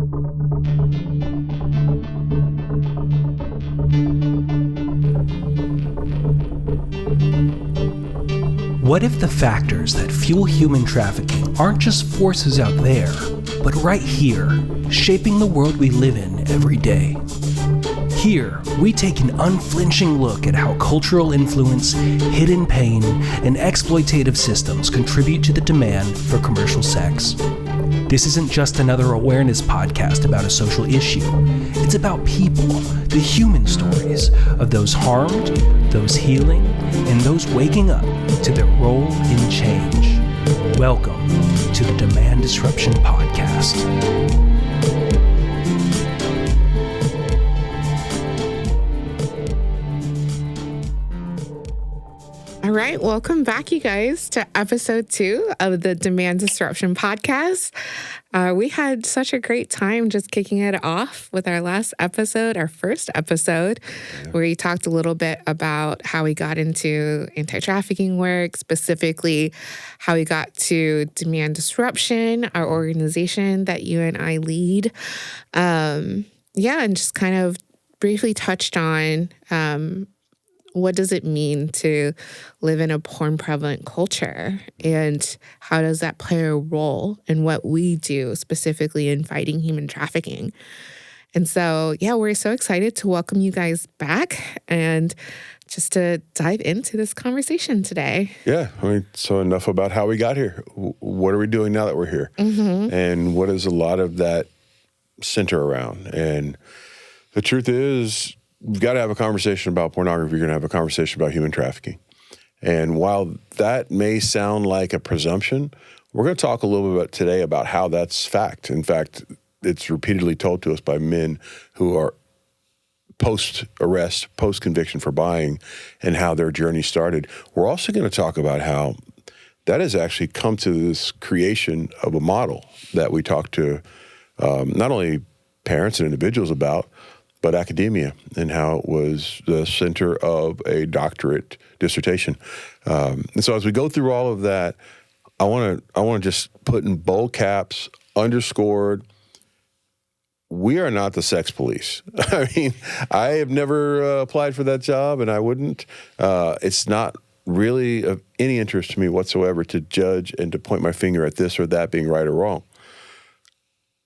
What if the factors that fuel human trafficking aren't just forces out there, but right here, shaping the world we live in every day? Here, we take an unflinching look at how cultural influence, hidden pain, and exploitative systems contribute to the demand for commercial sex. This isn't just another awareness podcast about a social issue. It's about people, the human stories of those harmed, those healing, and those waking up to their role in change. Welcome to the Demand Disruption Podcast. All right, welcome back, you guys, to episode 2 of the Demand Disruption Podcast. We had such a great time just kicking it off with our last episode, our first episode, where we talked a little bit about how we got into anti-trafficking work, specifically how we got to Demand Disruption, our organization that you and I lead. And just kind of briefly touched on what does it mean to live in a porn-prevalent culture, and how does that play a role in what we do specifically in fighting human trafficking? And so, we're so excited to welcome you guys back and just to dive into this conversation today. So enough about how we got here. What are we doing now that we're here? Mm-hmm. And what does a lot of that center around? And the truth is, we've got to have a conversation about pornography. You're going to have a conversation about human trafficking. And while that may sound like a presumption, we're going to talk a little bit today about how that's fact. In fact, it's repeatedly told to us by men who are post-arrest, post-conviction for buying, and how their journey started. We're also going to talk about how that has actually come to this creation of a model that we talk to not only parents and individuals about, but academia, and how it was the center of a doctorate dissertation. And so as we go through all of that, I want to just put in bold caps, underscored, we are not the sex police. I mean, I have never applied for that job, and I wouldn't. It's not really of any interest to me whatsoever to judge and to point my finger at this or that being right or wrong.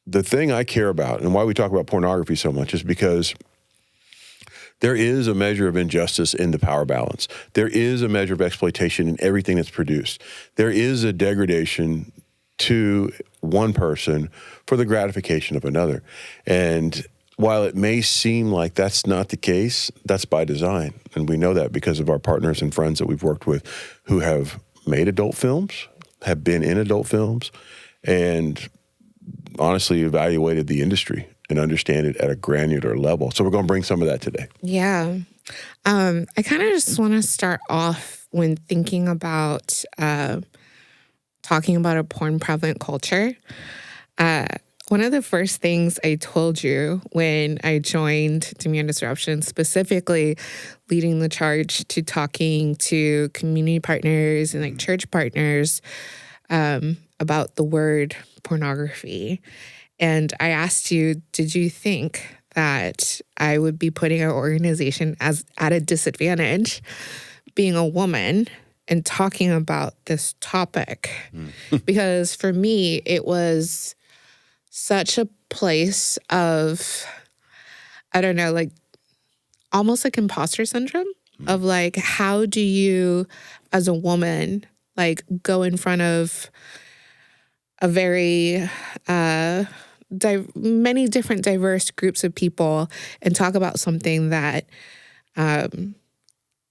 The thing I care about, and why we talk about pornography so much, is because there is a measure of injustice in the power balance. There is a measure of exploitation in everything that's produced. There is a degradation to one person for the gratification of another. And while it may seem like that's not the case, that's by design. And we know that because of our partners and friends that we've worked with who have made adult films, have been in adult films, and honestly evaluated the industry and understand it at a granular level. So we're going to bring some of that today. Yeah. I kind of just want to start off when thinking about talking about a porn-prevalent culture. One of the first things I told you when I joined Demand Disruption, specifically leading the charge to talking to community partners and church partners about the word pornography. And I asked you, did you think that I would be putting our organization at a disadvantage being a woman and talking about this topic? Because for me, it was such a place of, I don't know, almost like imposter syndrome of how do you, as a woman, go in front of a very many different diverse groups of people and talk about something that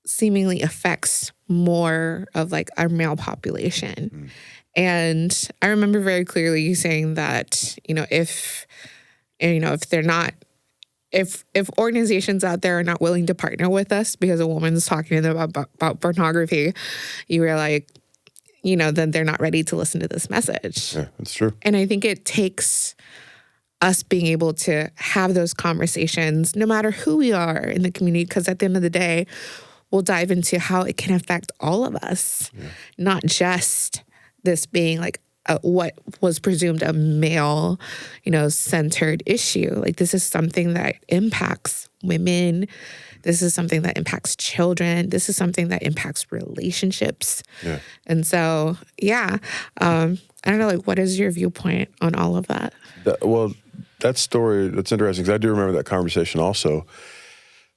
seemingly affects more of our male population. And I remember very clearly you saying that, if organizations out there are not willing to partner with us because a woman's talking to them about pornography, you were like, then they're not ready to listen to this message. Yeah, that's true. And I think it takes us being able to have those conversations, no matter who we are in the community, because at the end of the day, we'll dive into how it can affect all of us, not just this being what was presumed a male, centered issue. Like, this is something that impacts women. This is something that impacts children. This is something that impacts relationships. Yeah. And so, I don't know, like, what is your viewpoint on all of that? That story, that's interesting, because I do remember that conversation also.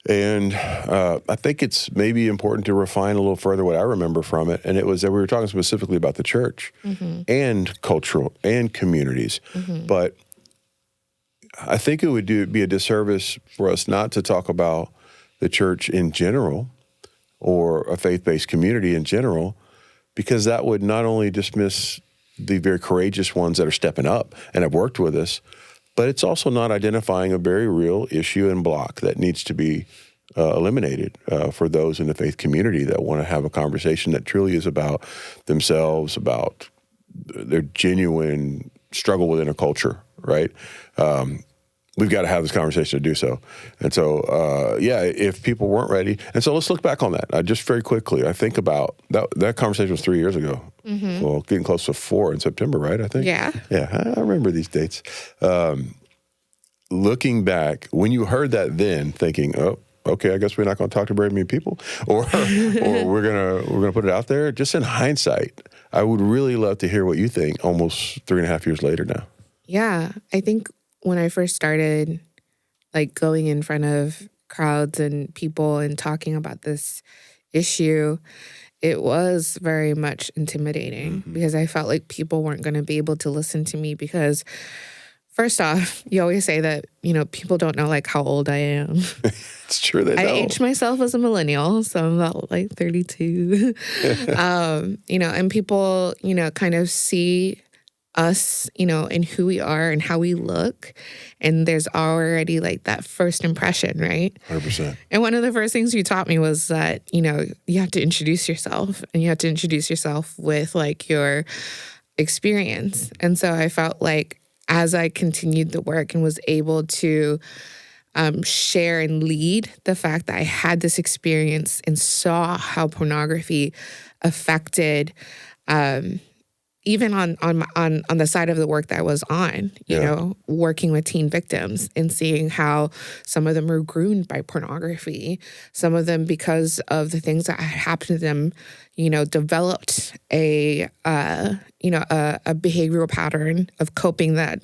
And I think it's maybe important to refine a little further what I remember from it. And it was that we were talking specifically about the church and cultural and communities. But I think it would be a disservice for us not to talk about the church in general or a faith-based community in general, because that would not only dismiss the very courageous ones that are stepping up and have worked with us, but it's also not identifying a very real issue and block that needs to be eliminated for those in the faith community that want to have a conversation that truly is about themselves, about their genuine struggle within a culture, right? We've got to have this conversation to do so. And so, if people weren't ready. And so let's look back on that. Just very quickly, I think about that conversation was 3 years ago. Well, getting close to 4 in September, right, I think? Yeah. Yeah, I remember these dates. Looking back, when you heard that then, thinking, oh, okay, I guess we're not going to talk to very many people, or we're gonna put it out there. Just in hindsight, I would really love to hear what you think almost 3.5 years later now. Yeah, I think when I first started, like, going in front of crowds and people and talking about this issue, it was very much intimidating because I felt like people weren't going to be able to listen to me because, first off, you always say that, people don't know, like, how old I am. It's true, they don't. I age myself as a millennial, so I'm about, like, 32. And people, kind of see us, and who we are and how we look. And there's already, like, that first impression, right? 100%. And one of the first things you taught me was that, you have to introduce yourself, and you have to introduce yourself with, like, your experience. And so I felt like as I continued the work and was able to share and lead the fact that I had this experience and saw how pornography affected even on the side of the work that I was on, working with teen victims and seeing how some of them were groomed by pornography. Some of them, because of the things that had happened to them, developed a behavioral pattern of coping that,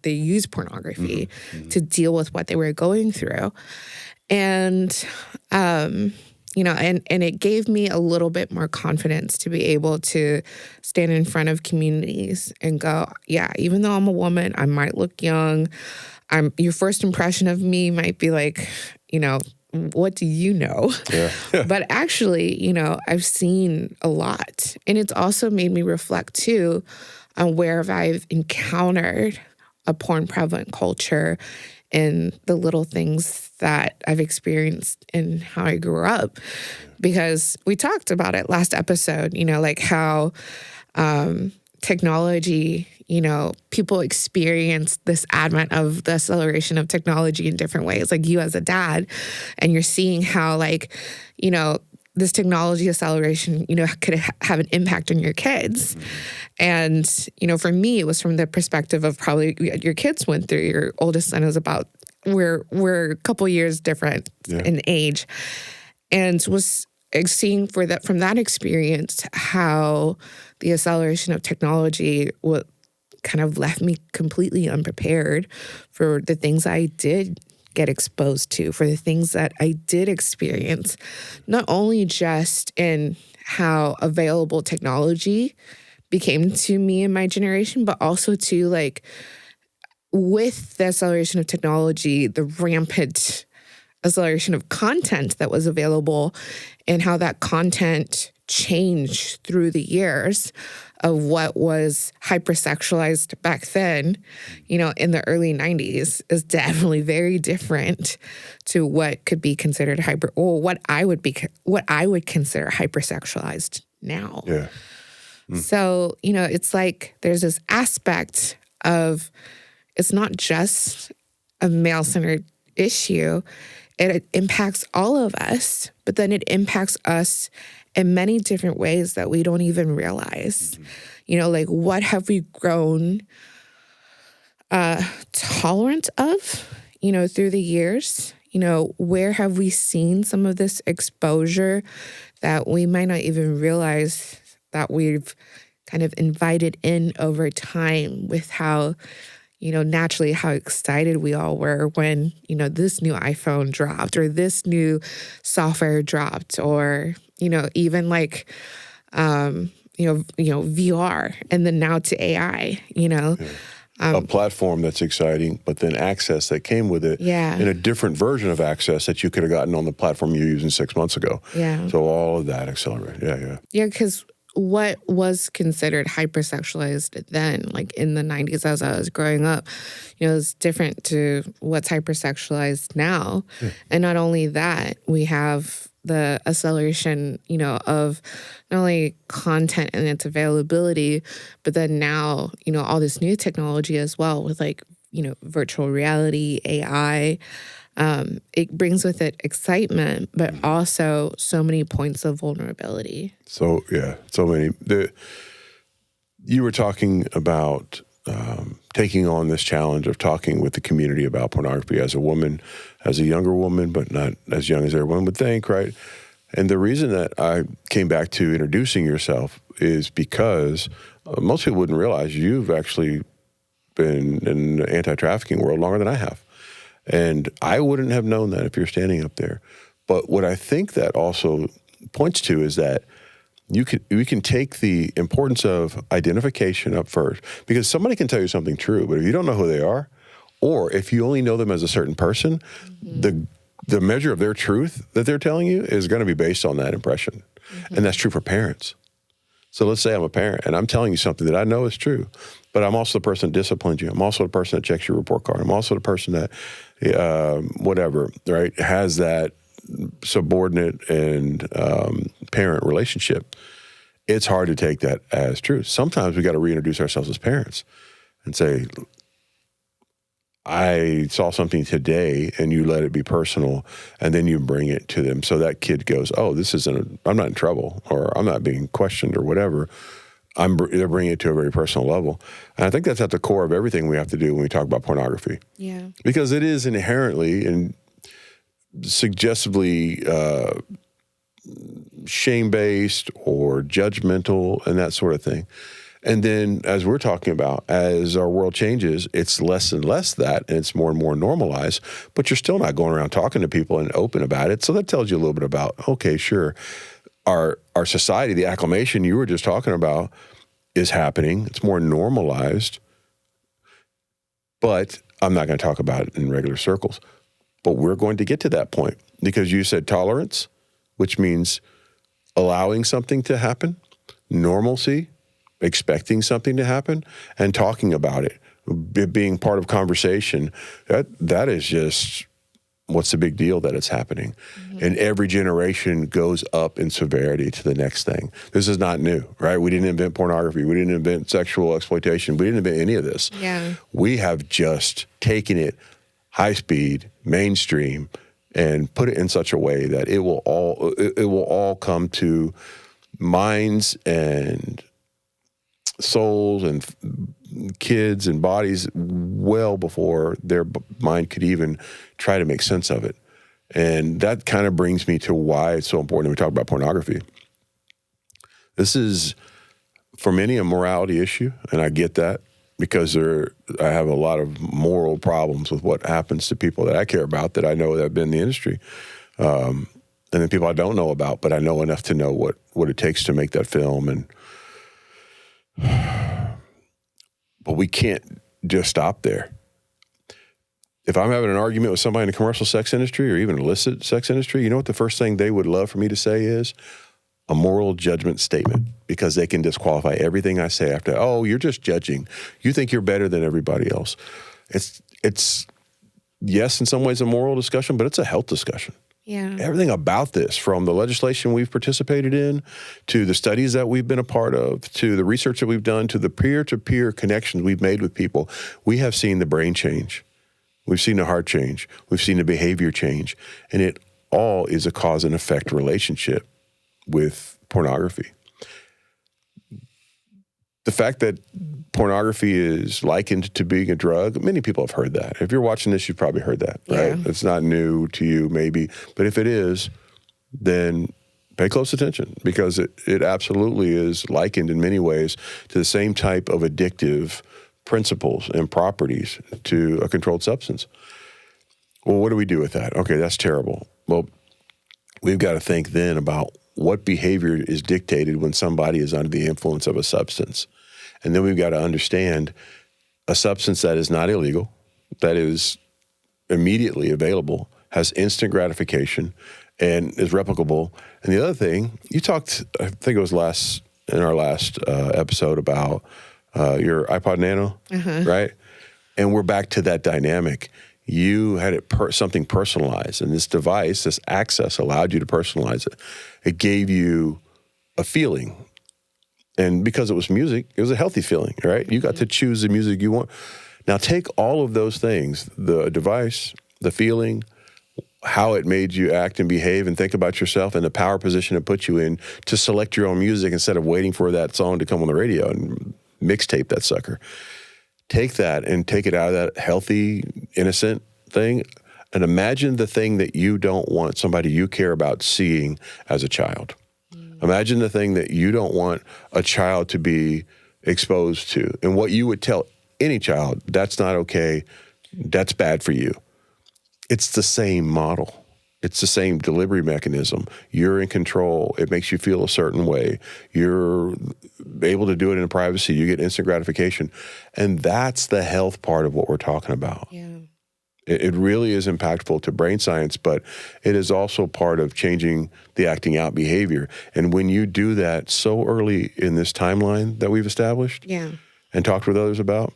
they use pornography to deal with what they were going through. And, and it gave me a little bit more confidence to be able to stand in front of communities and go, yeah, even though I'm a woman, I might look young. Your first impression of me might be like, what do you know? Yeah. But actually, I've seen a lot. And it's also made me reflect, too, on where I've encountered a porn-prevalent culture and the little things that I've experienced and how I grew up. Because we talked about it last episode, like how technology, people experience this advent of the acceleration of technology in different ways. Like, you as a dad, and you're seeing how, like, this technology acceleration, could have an impact on your kids. And, for me, it was from the perspective of probably your kids went through. Your oldest son is about, we're a couple years different in age. And was seeing from that experience how the acceleration of technology kind of left me completely unprepared for the things I did get exposed to, for the things that I did experience, not only just in how available technology became to me and my generation, but also to, like, with the acceleration of technology, the rampant acceleration of content that was available and how that content changed through the years of what was hypersexualized back then, in the early 90s is definitely very different to what could be considered what I would consider hypersexualized now. Yeah. So, it's like there's this aspect of it's not just a male-centered issue. it impacts all of us, but then it impacts us in many different ways that we don't even realize. You know, like what have we grown tolerant of, you know, through the years? You know, where have we seen some of this exposure that we might not even realize that we've kind of invited in over time with how, you know, naturally how excited we all were when, you know, this new iPhone dropped or this new software dropped, or, you know, even like, VR, and then now to AI, you know. Yeah. A platform that's exciting, but then access that came with it in a different version of access that you could have gotten on the platform you were using 6 months ago. Yeah. So all of that accelerated. Yeah. Yeah, because what was considered hypersexualized then, like in the 90s as I was growing up, you know, is different to what's hypersexualized now. Yeah. And not only that, we have the acceleration, you know, of not only content and its availability, but then now, you know, all this new technology as well with like, you know, virtual reality, AI. It brings with it excitement, but also so many points of vulnerability. So, yeah, so many. You were talking about taking on this challenge of talking with the community about pornography as a woman, as a younger woman, but not as young as everyone would think, right? And the reason that I came back to introducing yourself is because most people wouldn't realize you've actually been in the anti-trafficking world longer than I have. And I wouldn't have known that if you're standing up there. But what I think that also points to is that we can take the importance of identification up first, because somebody can tell you something true, but if you don't know who they are, or if you only know them as a certain person, the measure of their truth that they're telling you is going to be based on that impression. And that's true for parents. So let's say I'm a parent and I'm telling you something that I know is true, but I'm also the person that disciplines you. I'm also the person that checks your report card. I'm also the person that, whatever, right, has that subordinate and parent relationship. It's hard to take that as true. Sometimes we got to reintroduce ourselves as parents and say, I saw something today, and you let it be personal, and then you bring it to them. So that kid goes, oh, I'm not in trouble, or I'm not being questioned, or whatever. They're bringing it to a very personal level. And I think that's at the core of everything we have to do when we talk about pornography. Yeah. Because it is inherently and suggestively shame-based or judgmental and that sort of thing. And then, as we're talking about, as our world changes, it's less and less that, and it's more and more normalized, but you're still not going around talking to people and open about it. So that tells you a little bit about, okay, sure, our society, the acclimation you were just talking about is happening. It's more normalized, but I'm not going to talk about it in regular circles. But we're going to get to that point, because you said tolerance, which means allowing something to happen, normalcy, expecting something to happen, and talking about it, being part of conversation. That is just, what's the big deal that it's happening? And every generation goes up in severity to the next thing. This is not new, right? We didn't invent pornography. We didn't invent sexual exploitation. We didn't invent any of this. Yeah. We have just taken it high speed, mainstream, and put it in such a way that it will all come to minds and souls and kids and bodies well before their mind could even try to make sense of it. And that kind of brings me to why it's so important when we talk about pornography. This is, for many, a morality issue, and I get that, because I have a lot of moral problems with what happens to people that I care about, that I know that have been in the industry. And then people I don't know about, but I know enough to know what it takes to make that film. But we can't just stop there. If I'm having an argument with somebody in the commercial sex industry or even illicit sex industry, you know what the first thing they would love for me to say is? A moral judgment statement, because they can disqualify everything I say after, oh, you're just judging. You think you're better than everybody else. It's yes, in some ways a moral discussion, but it's a health discussion. Yeah. Everything about this, from the legislation we've participated in, to the studies that we've been a part of, to the research that we've done, to the peer-to-peer connections we've made with people, we have seen the brain change We've seen the heart change. We've seen the behavior change. And it all is a cause and effect relationship with pornography. The fact that pornography is likened to being a drug, many people have heard that. If you're watching this, you've probably heard that, right? Yeah. It's not new to you, maybe. But if it is, then pay close attention, because it absolutely is likened in many ways to the same type of addictive principles and properties to a controlled substance. Well, what do we do with that? Okay, that's terrible. Well, we've got to think then about what behavior is dictated when somebody is under the influence of a substance. And then we've got to understand a substance that is not illegal, that is immediately available, has instant gratification, and is replicable. And the other thing, you talked, I think it was in our last episode about your iPod Nano, right? And we're back to that dynamic. You had it something personalized, and this device, this access, allowed you to personalize it. It gave you a feeling. And because it was music, it was a healthy feeling, right? You got to choose the music you want. Now take all of those things, the device, the feeling, how it made you act and behave and think about yourself, and the power position it put you in to select your own music instead of waiting for that song to come on the radio and mixtape that sucker. Take that and take it out of that healthy, innocent thing, and imagine the thing that you don't want somebody you care about seeing as a child. Imagine the thing that you don't want a child to be exposed to, and what you would tell any child, that's not okay, that's bad for you. It's the same model. It's the same delivery mechanism. You're in control. It makes you feel a certain way. You're able to do it in privacy. You get instant gratification. And that's the health part of what we're talking about. Yeah. It really is impactful to brain science, but it is also part of changing the acting out behavior. And when you do that so early in this timeline that we've established and talked with others about,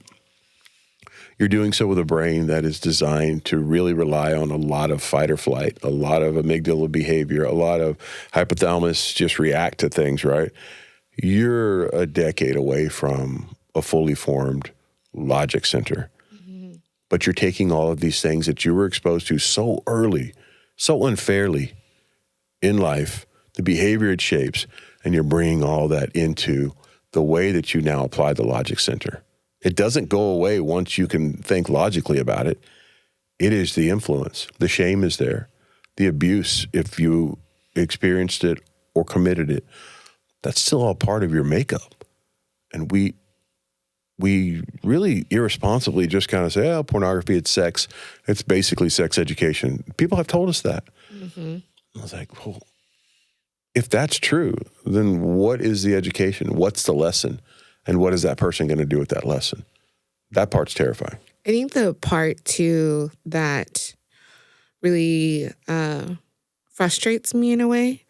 you're doing so with a brain that is designed to really rely on a lot of fight or flight, a lot of amygdala behavior, a lot of hypothalamus just react to things, right? You're a decade away from a fully formed logic center. But you're taking all of these things that you were exposed to so early, so unfairly in life, the behavior it shapes, and you're bringing all that into the way that you now apply the logic center. It doesn't go away once you can think logically about it. It is the influence. The shame is there. The abuse, if you experienced it or committed it, that's still all part of your makeup. And we really irresponsibly just kind of say, oh, pornography, it's sex. It's basically sex education. People have told us that. I was like, well, if that's true, then what is the education? What's the lesson? And what is that person going to do with that lesson? That part's terrifying. I think the part, too, that really frustrates me in a way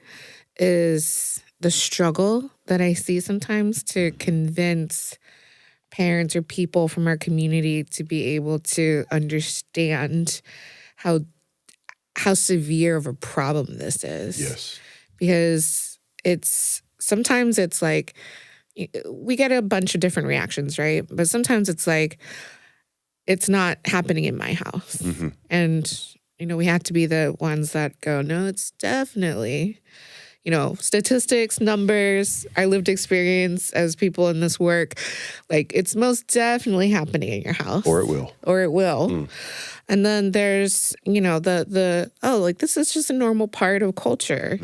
is the struggle that I see sometimes to convince parents or people from our community to be able to understand how severe of a problem this is. Yes. Because sometimes it's like, we get a bunch of different reactions, right? But sometimes it's like, it's not happening in my house. And, we have to be the ones that go, no, it's definitely, statistics, numbers, our lived experience as people in this work, like it's most definitely happening in your house. Or it will. And then there's, this is just a normal part of culture,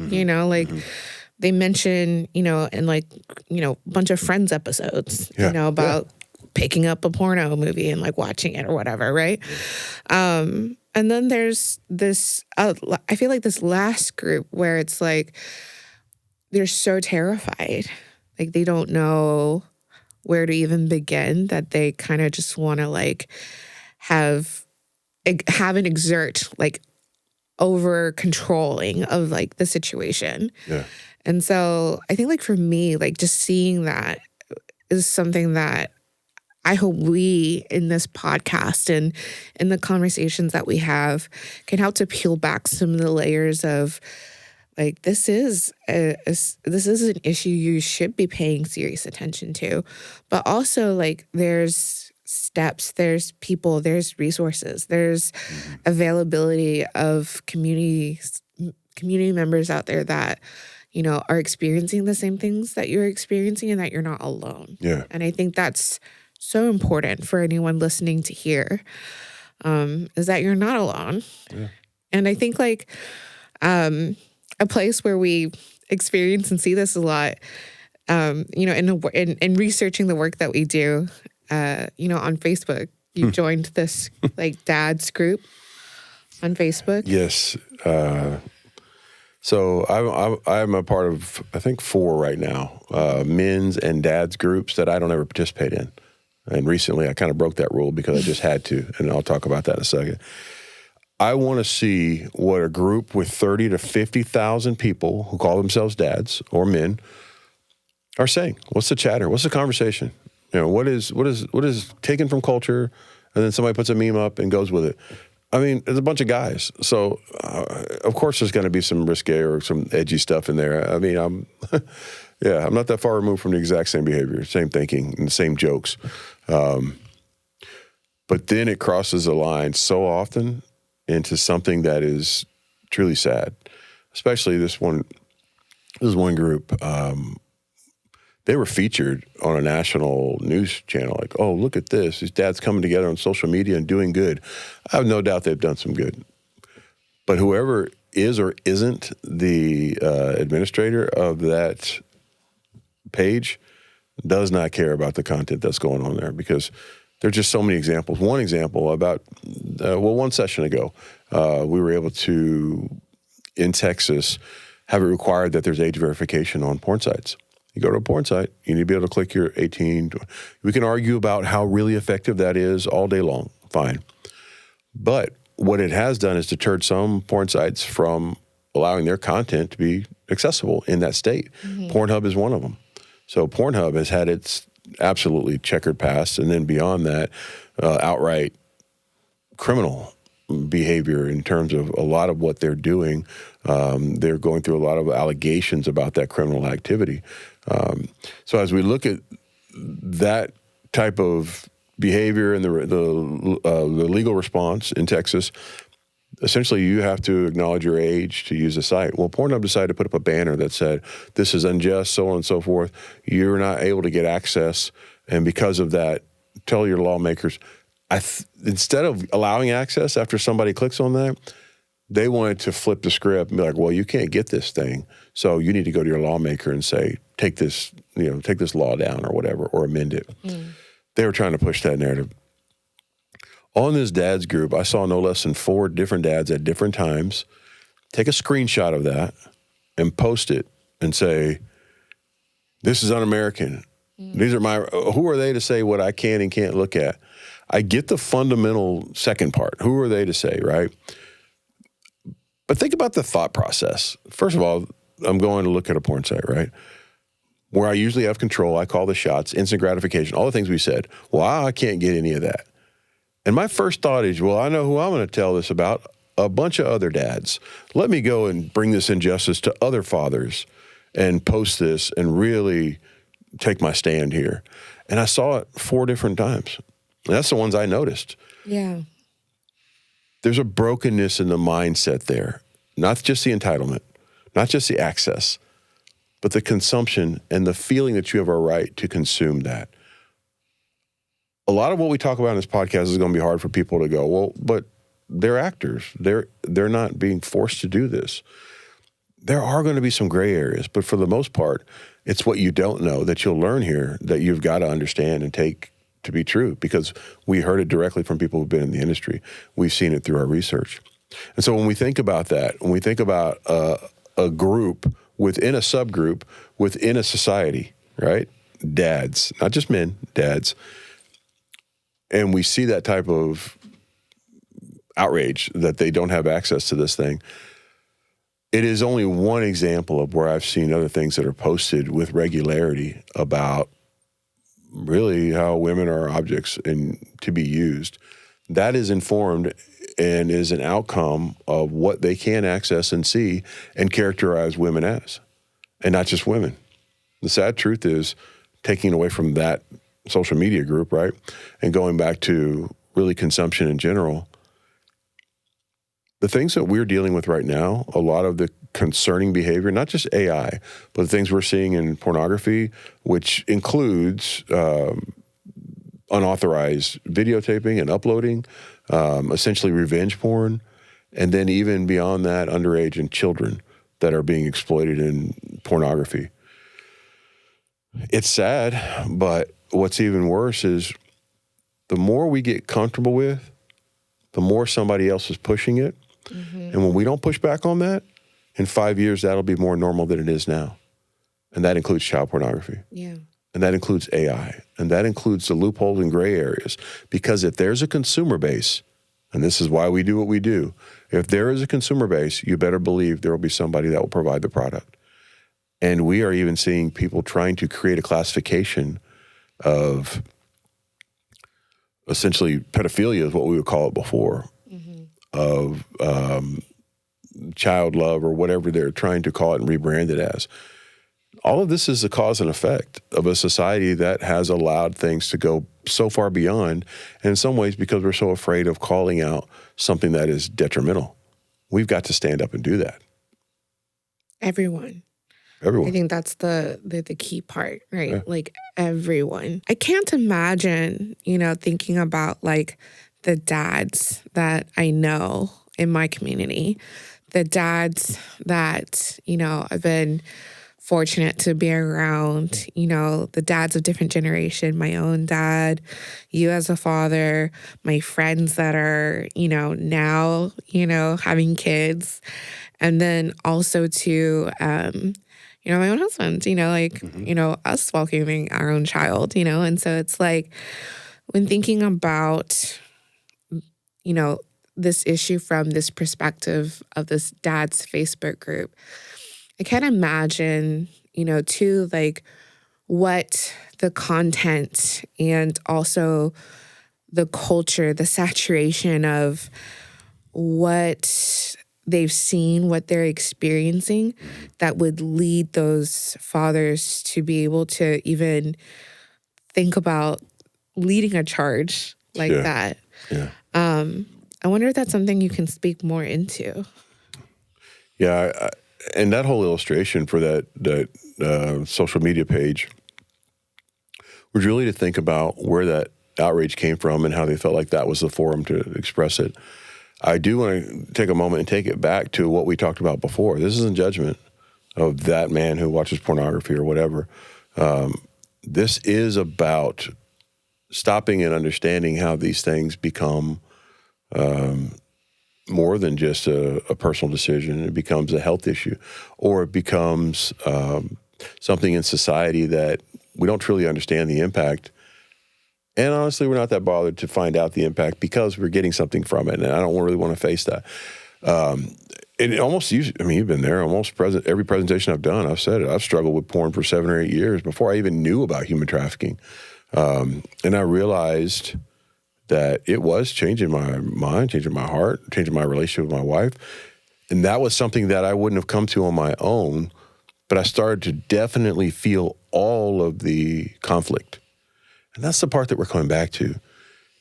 they mention, in a bunch of Friends episodes, about picking up a porno movie and like watching it or whatever, right? And then there's this, I feel like this last group where it's like, they're so terrified. Like they don't know where to even begin, that they kind of just want to like have and exert like over controlling of like the situation. Yeah. And so I think like for me, like just seeing that is something that I hope we in this podcast and in the conversations that we have can help to peel back some of the layers of like, this is an issue you should be paying serious attention to. But also like there's steps, there's people, there's resources, there's availability of community members out there that, are experiencing the same things that you're experiencing and that you're not alone. Yeah. And I think that's so important for anyone listening to hear, is that you're not alone. Yeah. And I think a place where we experience and see this a lot, in researching the work that we do, on Facebook, you joined this dads group on Facebook. Yes. So I'm a part of, I think, 4 right now, men's and dads groups that I don't ever participate in. And recently I kind of broke that rule because I just had to, and I'll talk about that in a second. I want to see what a group with 30 to 50,000 people who call themselves dads or men are saying. What's the chatter? What's the conversation? What is taken from culture, and then somebody puts a meme up and goes with it. I mean, there's a bunch of guys. So, of course, there's going to be some risque or some edgy stuff in there. I mean, I'm not that far removed from the exact same behavior, same thinking, and the same jokes. But then it crosses a line so often into something that is truly sad. Especially this one group. They were featured on a national news channel. Like, oh, look at this. These dads coming together on social media and doing good. I have no doubt they've done some good. But whoever is or isn't the administrator of that page does not care about the content that's going on there, because there are just so many examples. One example about, one session ago, we were able to, in Texas, have it required that there's age verification on porn sites. You go to a porn site, you need to be able to click your 18. We can argue about how really effective that is all day long. Fine. But what it has done is deterred some porn sites from allowing their content to be accessible in that state. Mm-hmm. Pornhub is one of them. So Pornhub has had its absolutely checkered past, and then beyond that, outright criminal behavior in terms of a lot of what they're doing. They're going through a lot of allegations about that criminal activity. So as we look at that type of behavior and the legal response in Texas, essentially you have to acknowledge your age to use the site. Well, Pornhub decided to put up a banner that said, this is unjust, so on and so forth. You're not able to get access. And because of that, tell your lawmakers. Instead of allowing access after somebody clicks on that, they wanted to flip the script and be like, well, you can't get this thing, so you need to go to your lawmaker and say, take this law down or whatever, or amend it. They were trying to push that narrative. On this dads group, I saw no less than 4 different dads at different times take a screenshot of that and post it and say, this is un-American. These are who are they to say what I can and can't look at? I get the fundamental second part. Who are they to say, right? But think about the thought process. First of all, I'm going to look at a porn site, right? Where I usually have control. I call the shots, instant gratification, all the things we said. Well, I can't get any of that. And my first thought is, well, I know who I'm going to tell this about, a bunch of other dads. Let me go and bring this injustice to other fathers and post this and really take my stand here. And I saw it 4 different times. And that's the ones I noticed. Yeah. There's a brokenness in the mindset there. Not just the entitlement, not just the access, but the consumption and the feeling that you have a right to consume that. A lot of what we talk about in this podcast is going to be hard for people to go, well, but they're actors. They're not being forced to do this. There are going to be some gray areas, but for the most part, it's what you don't know that you'll learn here that you've got to understand and take to be true, because we heard it directly from people who've been in the industry. We've seen it through our research. And so when we think about that, when we think about a group within a subgroup, within a society, right? Dads, not just men, dads. And we see that type of outrage that they don't have access to this thing. It is only one example of where I've seen other things that are posted with regularity about really how women are objects and to be used. That is informed and is an outcome of what they can access and see and characterize women as, and not just women. The sad truth is, taking away from that social media group, right? And going back to really consumption in general, the things that we're dealing with right now, a lot of the concerning behavior, not just AI, but the things we're seeing in pornography, which includes unauthorized videotaping and uploading, essentially revenge porn, and then even beyond that, underage and children that are being exploited in pornography. It's sad, but what's even worse is the more we get comfortable with, the more somebody else is pushing it. And when we don't push back on that, in 5 years, that'll be more normal than it is now. And that includes child pornography. Yeah. And that includes AI. And that includes the loopholes and gray areas. Because if there's a consumer base, and this is why we do what we do, if there is a consumer base, you better believe there will be somebody that will provide the product. And we are even seeing people trying to create a classification of essentially pedophilia is what we would call it before, of child love or whatever they're trying to call it and rebrand it as. All of this is the cause and effect of a society that has allowed things to go so far beyond, and in some ways because we're so afraid of calling out something that is detrimental. We've got to stand up and do that. Everyone. Everyone. I think that's the key part, right? Yeah. Like everyone. I can't imagine, thinking about like the dads that I know in my community, the dads that, I've been fortunate to be around, the dads of different generation, my own dad, you as a father, my friends that are, now, having kids. And then also to, my own husband, us welcoming our own child, and so it's like when thinking about, this issue from this perspective of this dad's Facebook group, I can't imagine, too, like what the content and also the culture, the saturation of what they've seen, what they're experiencing, that would lead those fathers to be able to even think about leading a charge like that. Yeah. I wonder if that's something you can speak more into. Yeah, and that whole illustration for that social media page was really to think about where that outrage came from and how they felt like that was the forum to express it. I do want to take a moment and take it back to what we talked about before. This isn't judgment of that man who watches pornography or whatever. This is about stopping and understanding how these things become more than just a personal decision. It becomes a health issue, or it becomes something in society that we don't truly understand the impact. And honestly, we're not that bothered to find out the impact because we're getting something from it. And I don't really want to face that. It almost, you've been there, every presentation I've done, I've said it. I've struggled with porn for 7 or 8 years before I even knew about human trafficking. And I realized that it was changing my mind, changing my heart, changing my relationship with my wife. And that was something that I wouldn't have come to on my own, but I started to definitely feel all of the conflict. And that's the part that we're coming back to.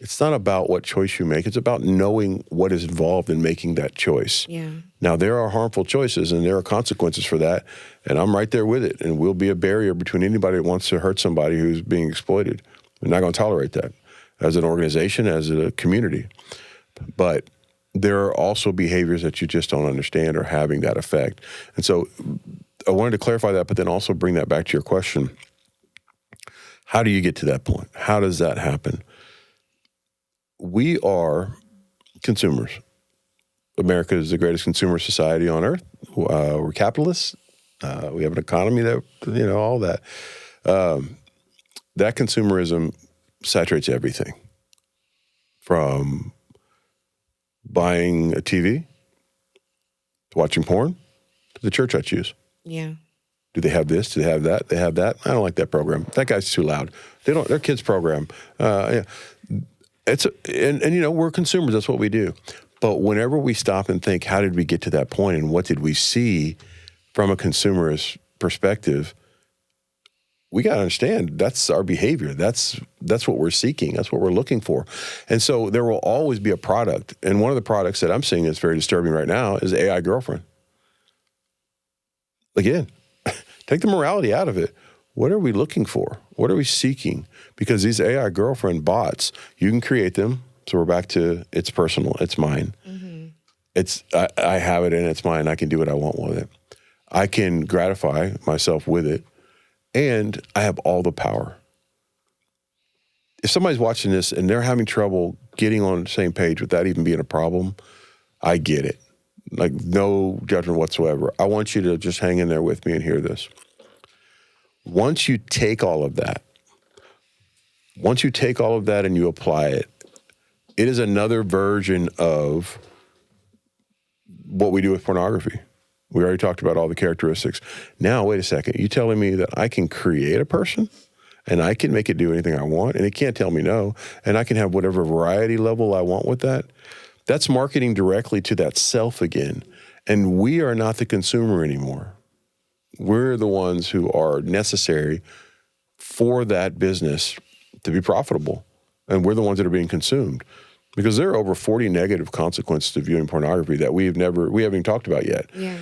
It's not about what choice you make. It's about knowing what is involved in making that choice. Yeah. Now, there are harmful choices and there are consequences for that. And I'm right there with it. And we'll be a barrier between anybody that wants to hurt somebody who's being exploited. We're not going to tolerate that as an organization, as a community. But there are also behaviors that you just don't understand are having that effect. And so I wanted to clarify that, but then also bring that back to your question. How do you get to that point? How does that happen? We are consumers. America is the greatest consumer society on earth. We're capitalists. We have an economy that, all that. That consumerism saturates everything, from buying a TV, to watching porn, to the church I choose. Yeah. Do they have this? Do they have that? They have that. I don't like that program. That guy's too loud. Their kids program. Yeah. We're consumers. That's what we do. But whenever we stop and think, how did we get to that point, and what did we see from a consumerist perspective? we got to understand that's our behavior. That's what we're seeking. That's what we're looking for. And so there will always be a product. And one of the products that I'm seeing that's very disturbing right now is AI girlfriend. Again, take the morality out of it. What are we looking for? What are we seeking? Because these AI girlfriend bots, you can create them. So we're back to it's personal, it's mine. Mm-hmm. I have it and it's mine. I can do what I want with it. I can gratify myself with it. And I have all the power. If somebody's watching this and they're having trouble getting on the same page with that even being a problem, I get it. Like, no judgment whatsoever. I want you to just hang in there with me and hear this. Once you take all of that and you apply it, it is another version of what we do with pornography. We already talked about all the characteristics. Now, wait a second. You telling me that I can create a person and I can make it do anything I want and it can't tell me no, and I can have whatever variety level I want with that? That's marketing directly to that self again. And we are not the consumer anymore. We're the ones who are necessary for that business to be profitable. And we're the ones that are being consumed. Because there are over 40 negative consequences to viewing pornography that we haven't even talked about yet. Yeah.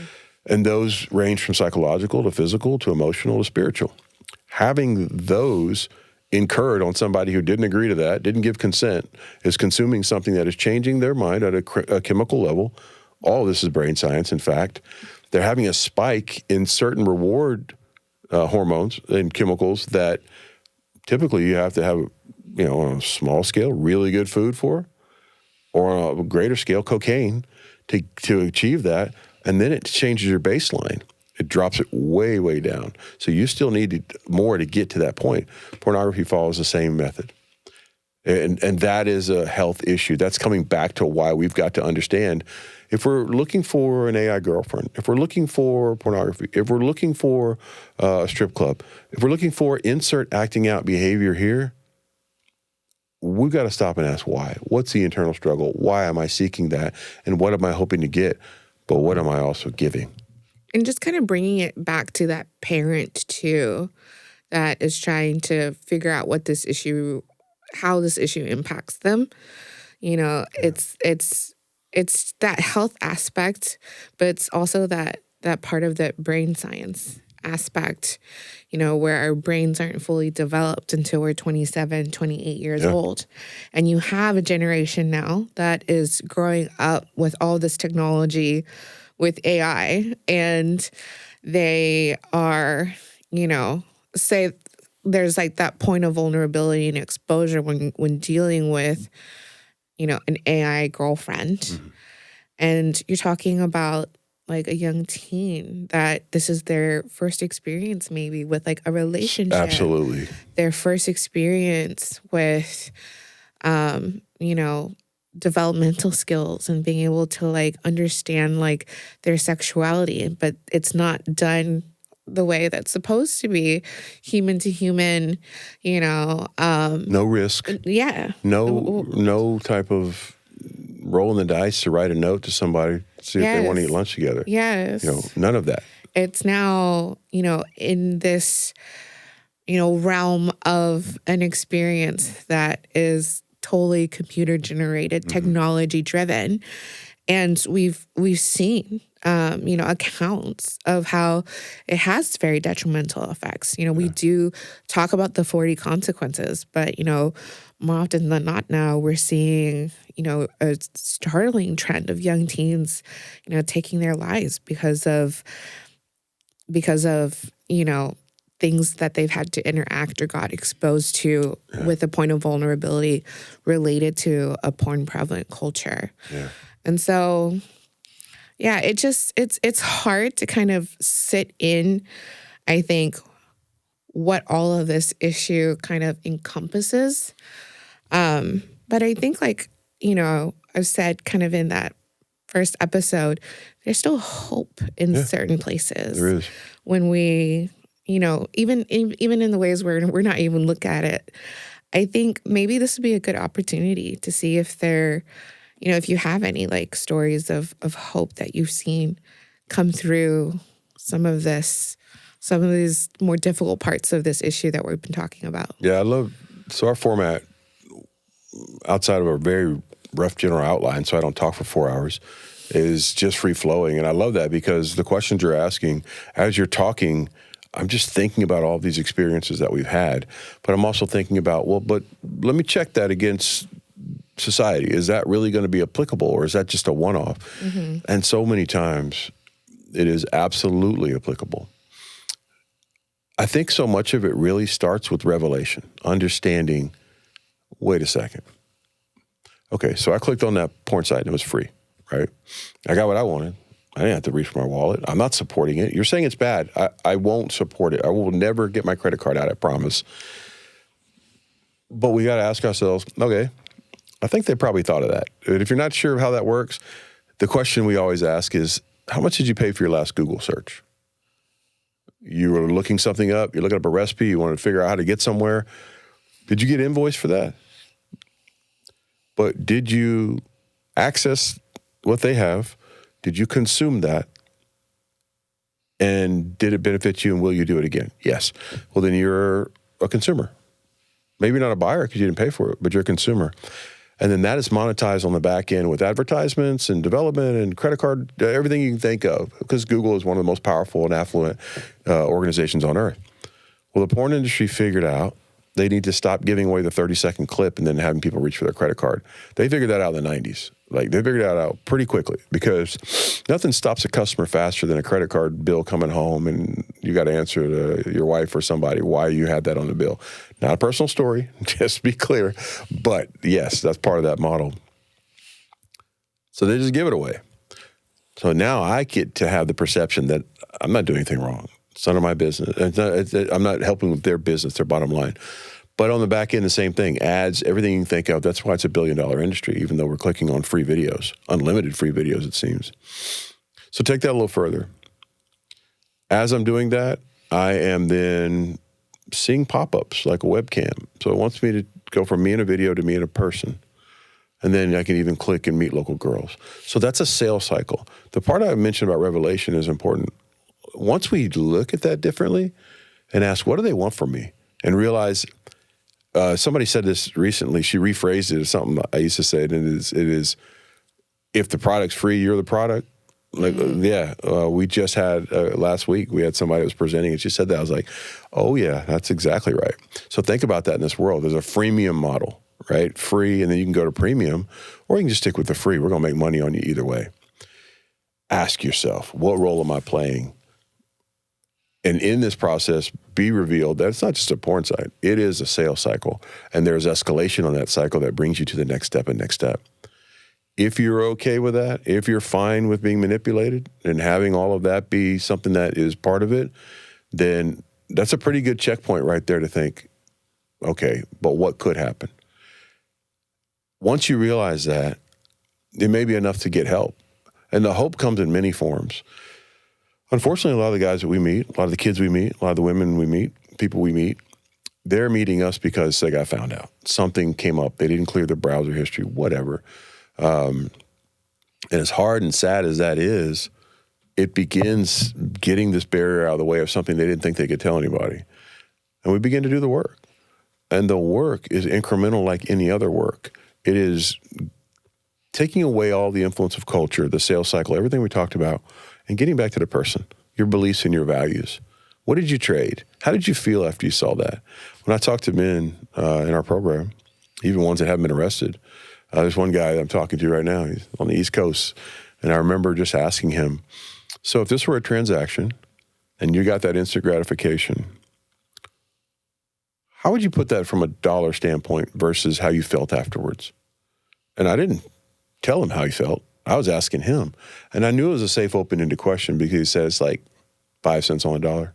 And those range from psychological to physical to emotional to spiritual. Having those incurred on somebody who didn't agree to that, didn't give consent, is consuming something that is changing their mind at a chemical level. All of this is brain science, in fact. They're having a spike in certain reward hormones and chemicals that typically you have to have, on a small scale, really good food for, or on a greater scale, cocaine to achieve that. And then it changes your baseline. It drops it way, way down. So you still need more to get to that point. Pornography follows the same method. And that is a health issue. That's coming back to why we've got to understand, if we're looking for an AI girlfriend, if we're looking for pornography, if we're looking for a strip club, if we're looking for insert acting out behavior here, we've got to stop and ask why. What's the internal struggle? Why am I seeking that? And what am I hoping to get? But what am I also giving? And just kind of bringing it back to that parent too, that is trying to figure out how this issue impacts them. It's that health aspect, but it's also that part of the brain science aspect, where our brains aren't fully developed until we're 27, 28 years old. And you have a generation now that is growing up with all this technology, with AI, and they are, say there's like that point of vulnerability and exposure when dealing with, an AI girlfriend. Mm-hmm. And you're talking about like a young teen that this is their first experience maybe with like a relationship. Absolutely. Their first experience with, developmental skills and being able to like understand like their sexuality, but it's not done the way that's supposed to be, human to human, no risk. Yeah. No type of rolling the dice to write a note to somebody, see if they want to eat lunch together. Yes. None of that. It's now, in this, realm of an experience that is totally computer generated, technology driven. And we've seen, accounts of how it has very detrimental effects. We do talk about the 40 consequences, but, more often than not now we're seeing, a startling trend of young teens, taking their lives because of, things that they've had to interact or got exposed to with a point of vulnerability related to a porn-prevalent culture. Yeah. And so, it's hard to kind of sit in, I think, what all of this issue kind of encompasses. But I think I've said kind of in that first episode, there's still hope in certain places. There is. When we, even in the ways where we're not even look at it, I think maybe this would be a good opportunity to see if there, if you have any like stories of hope that you've seen come through some of this some of these more difficult parts of this issue that we've been talking about. Yeah, so our format, outside of a very rough general outline, so I don't talk for 4 hours, is just free flowing. And I love that because the questions you're asking, as you're talking, I'm just thinking about all these experiences that we've had, but I'm also thinking about, well, but let me check that against society. Is that really going to be applicable, or is that just a one-off? Mm-hmm. And so many times it is absolutely applicable. I think so much of it really starts with revelation, understanding, wait a second. Okay, so I clicked on that porn site and it was free, right? I got what I wanted. I didn't have to reach for my wallet. I'm not supporting it. You're saying it's bad. I won't support it. I will never get my credit card out, I promise. But we got to ask ourselves, okay, I think they probably thought of that. And if you're not sure of how that works, the question we always ask is, how much did you pay for your last Google search? You were looking something up, you're looking up a recipe, you wanted to figure out how to get somewhere. Did you get invoiced for that? But did you access what they have? Did you consume that? And did it benefit you, and will you do it again? Yes. Well, then you're a consumer. Maybe not a buyer because you didn't pay for it, but you're a consumer. And then that is monetized on the back end with advertisements and development and credit card, everything you can think of, because Google is one of the most powerful and affluent organizations on earth. Well, the porn industry figured out they need to stop giving away the 30-second clip and then having people reach for their credit card. They figured that out in the 90s. Like, they figured that out pretty quickly because nothing stops a customer faster than a credit card bill coming home and you got to answer to your wife or somebody why you had that on the bill. Not a personal story, just to be clear. But yes, that's part of that model. So they just give it away. So now I get to have the perception that I'm not doing anything wrong. It's none of my business. I'm not helping with their business, their bottom line. But on the back end, the same thing. Ads, everything you can think of. That's why it's $1 billion industry, even though we're clicking on free videos. Unlimited free videos, it seems. So take that a little further. As I'm doing that, I am then seeing pop-ups like a webcam. So it wants me to go from me in a video to me in a person. And then I can even click and meet local girls. So that's a sales cycle. The part I mentioned about revelation is important. Once we look at that differently and ask, what do they want from me? And realize, somebody said this recently, she rephrased it as something I used to say, and it is if the product's free, you're the product. Like, we just had, last week, we had somebody that was presenting and she said that. I was like, oh yeah, that's exactly right. So think about that in this world. There's a freemium model, right? Free, and then you can go to premium, or you can just stick with the free. We're going to make money on you either way. Ask yourself, what role am I playing? And in this process, be revealed that it's not just a porn site. It is a sales cycle. And there's escalation on that cycle that brings you to the next step and next step. If you're okay with that, if you're fine with being manipulated and having all of that be something that is part of it, then that's a pretty good checkpoint right there to think, okay, but what could happen? Once you realize that, it may be enough to get help. And the hope comes in many forms. Unfortunately, a lot of the guys that we meet, a lot of the kids we meet, a lot of the women we meet, people we meet, they're meeting us because they got found out. Something came up. They didn't clear their browser history, whatever. And as hard and sad as that is, it begins getting this barrier out of the way of something they didn't think they could tell anybody. And we begin to do the work. And the work is incremental like any other work. It is taking away all the influence of culture, the sales cycle, everything we talked about, and getting back to the person, your beliefs and your values. What did you trade? How did you feel after you saw that? When I talk to men in our program, even ones that haven't been arrested, there's one guy that I'm talking to right now. He's on the East Coast. And I remember just asking him, so if this were a transaction and you got that instant gratification, how would you put that from a dollar standpoint versus how you felt afterwards? And I didn't tell him how he felt. I was asking him. And I knew it was a safe, open-ended question because he said it's like 5 cents on a dollar,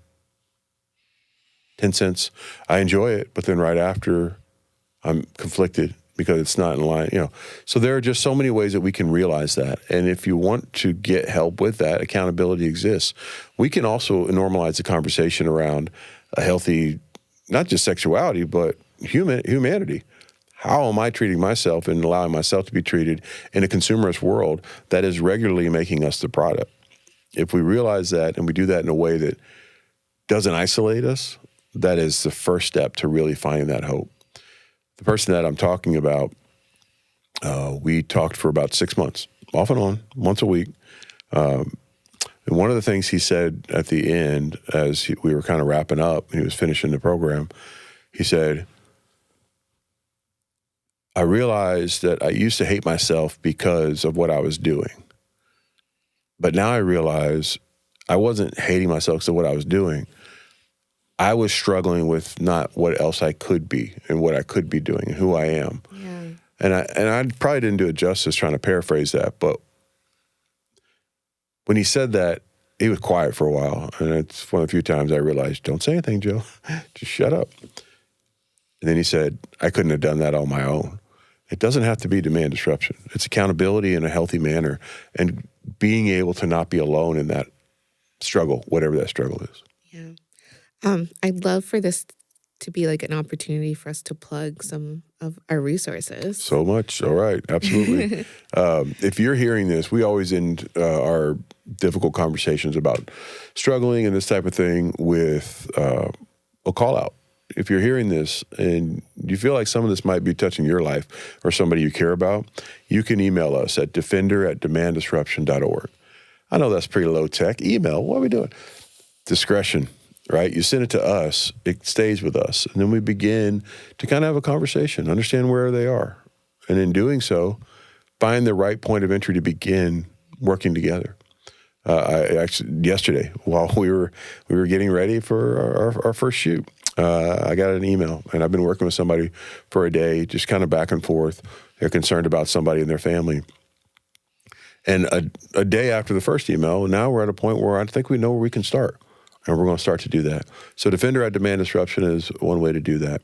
10 cents. I enjoy it, but then right after, I'm conflicted because it's not in line, So there are just so many ways that we can realize that. And if you want to get help with that, accountability exists. We can also normalize the conversation around a healthy, not just sexuality, but humanity. How am I treating myself and allowing myself to be treated in a consumerist world that is regularly making us the product? If we realize that and we do that in a way that doesn't isolate us, that is the first step to really finding that hope. The person that I'm talking about, we talked for about 6 months, off and on, once a week. And one of the things he said at the end, as we were kind of wrapping up, and he was finishing the program, he said, I realized that I used to hate myself because of what I was doing. But now I realize I wasn't hating myself because of what I was doing. I was struggling with not what else I could be and what I could be doing and who I am. Yeah. And I probably didn't do it justice trying to paraphrase that, but when he said that, he was quiet for a while. And it's one of the few times I realized, don't say anything, Joe. Just shut up. And then he said, I couldn't have done that on my own. It doesn't have to be demand disruption. It's accountability in a healthy manner and being able to not be alone in that struggle, whatever that struggle is. Yeah. I'd love for this to be like an opportunity for us to plug some of our resources. So much. All right. Absolutely. If you're hearing this, we always end our difficult conversations about struggling and this type of thing with a call out. If you're hearing this and you feel like some of this might be touching your life or somebody you care about, you can email us at defender@demanddisruption.org. I know that's pretty low tech. Email, what are we doing? Discretion, right? You send it to us, it stays with us. And then we begin to kind of have a conversation, understand where they are. And in doing so, find the right point of entry to begin working together. I actually, yesterday, while we were getting ready for our first shoot, I got an email, and I've been working with somebody for a day, just kind of back and forth. They're concerned about somebody in their family. And a day after the first email, now we're at a point where I think we know where we can start, and we're going to start to do that. So Defender at Demand Disruption is one way to do that.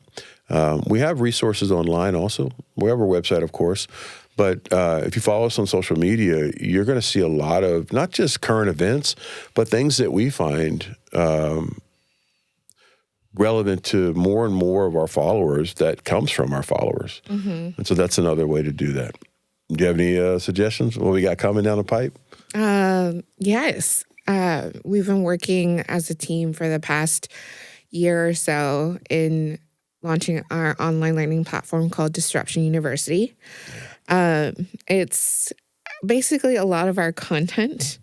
We have resources online also. We have our website, of course. But if you follow us on social media, you're going to see a lot of not just current events, but things that we find relevant to more and more of our followers that comes from our followers. Mm-hmm. And so that's another way to do that. Do you have any suggestions? What we got coming down the pipe? Yes. We've been working as a team for the past year or so in launching our online learning platform called Disruption University. It's basically a lot of our content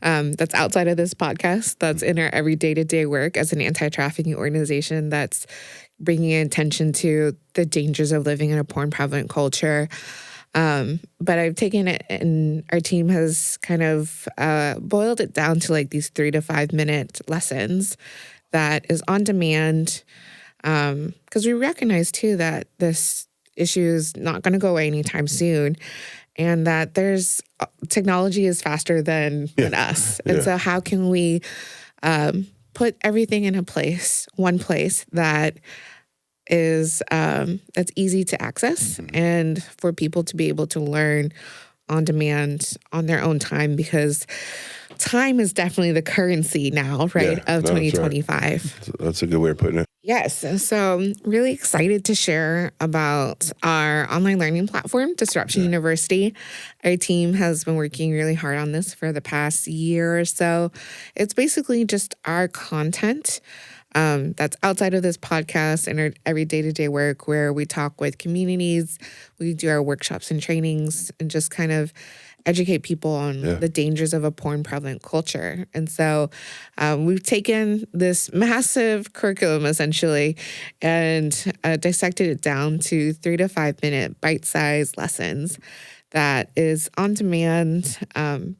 that's outside of this podcast, that's in our every day-to-day work as an anti-trafficking organization that's bringing attention to the dangers of living in a porn-prevalent culture. But I've taken it and our team has kind of boiled it down to like these 3 to 5 minute lessons that is on demand. Because we recognize too that this issue is not going to go away anytime soon, and that there's technology is faster than us. And so how can we put everything in one place that is that's easy to access and for people to be able to learn on demand on their own time, because time is definitely the currency now, right, of 2025. Right. That's a good way of putting it. Yes. And so I'm really excited to share about our online learning platform, Disruption University. Our team has been working really hard on this for the past year or so. It's basically just our content that's outside of this podcast and our every day-to-day work, where we talk with communities, we do our workshops and trainings, and just kind of educate people on the dangers of a porn-prevalent culture. And so we've taken this massive curriculum, essentially, and dissected it down to 3 to 5 minute bite-sized lessons that is on demand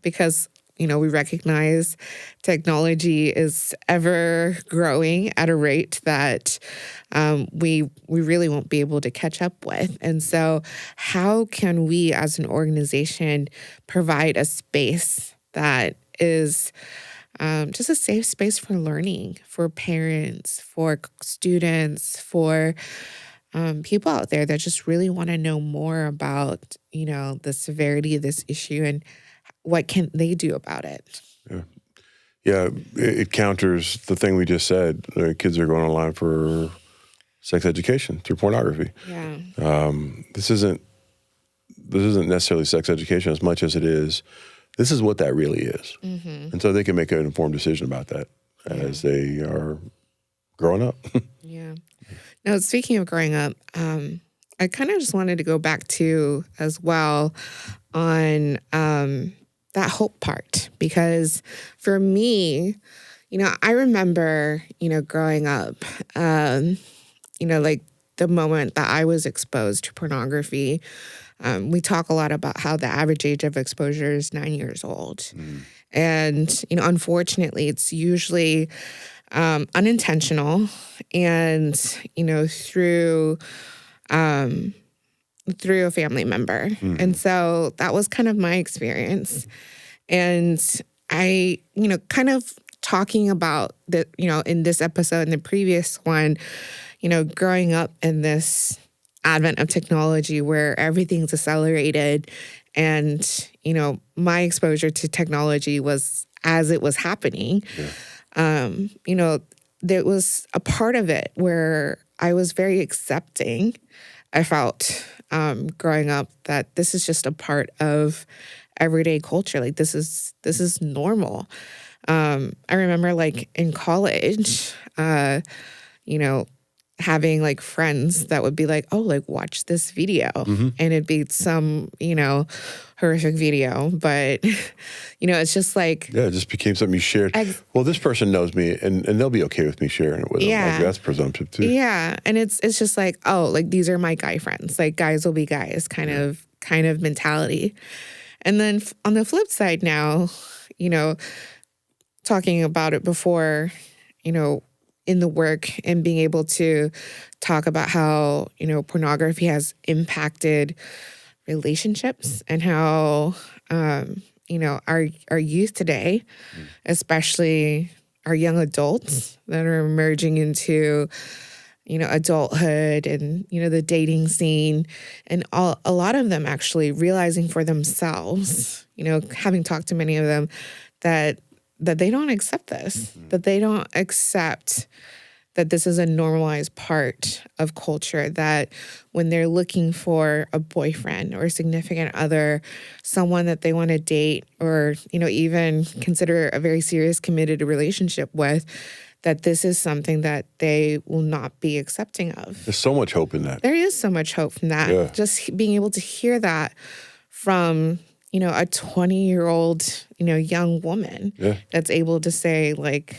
because we recognize technology is ever growing at a rate that we really won't be able to catch up with. And so how can we as an organization provide a space that is just a safe space for learning, for parents, for students, for people out there that just really want to know more about, the severity of this issue and what can they do about it? Yeah, it counters the thing we just said. Kids are going online for sex education through pornography. Yeah. This isn't necessarily sex education as much as it is. This is what that really is, and so they can make an informed decision about that. as they are growing up. Yeah. Now, speaking of growing up, I kind of just wanted to go back to as well on that hope part, because for me, I remember, growing up, like the moment that I was exposed to pornography. We talk a lot about how the average age of exposure is 9 years old. And, unfortunately, it's usually unintentional and, through a family member. And so that was kind of my experience. And I, kind of talking about the, in this episode and the previous one, growing up in this advent of technology where everything's accelerated, and, my exposure to technology was as it was happening. There was a part of it where I was very accepting. I felt growing up that this is just a part of everyday culture. Like this is normal. I remember like in college, having like friends that would be like, oh, like watch this video. And it'd be some, horrific video. But, it's just like. Yeah, it just became something you shared. Well, this person knows me and they'll be okay with me sharing it with them. Like, that's presumptive too. Yeah. And it's just like, oh, like these are my guy friends. Like guys will be guys kind of mentality. And then on the flip side now, talking about it before, in the work and being able to talk about how, pornography has impacted relationships and how, our youth today, especially our young adults that are emerging into, adulthood and, the dating scene, and a lot of them actually realizing for themselves, having talked to many of them, that they don't accept this, that they don't accept that this is a normalized part of culture, that when they're looking for a boyfriend or a significant other, someone that they want to date or, even consider a very serious committed relationship with, that this is something that they will not be accepting of. There's so much hope in that. There is so much hope from that. Yeah. Just being able to hear that from a 20-year-old, young woman that's able to say, like,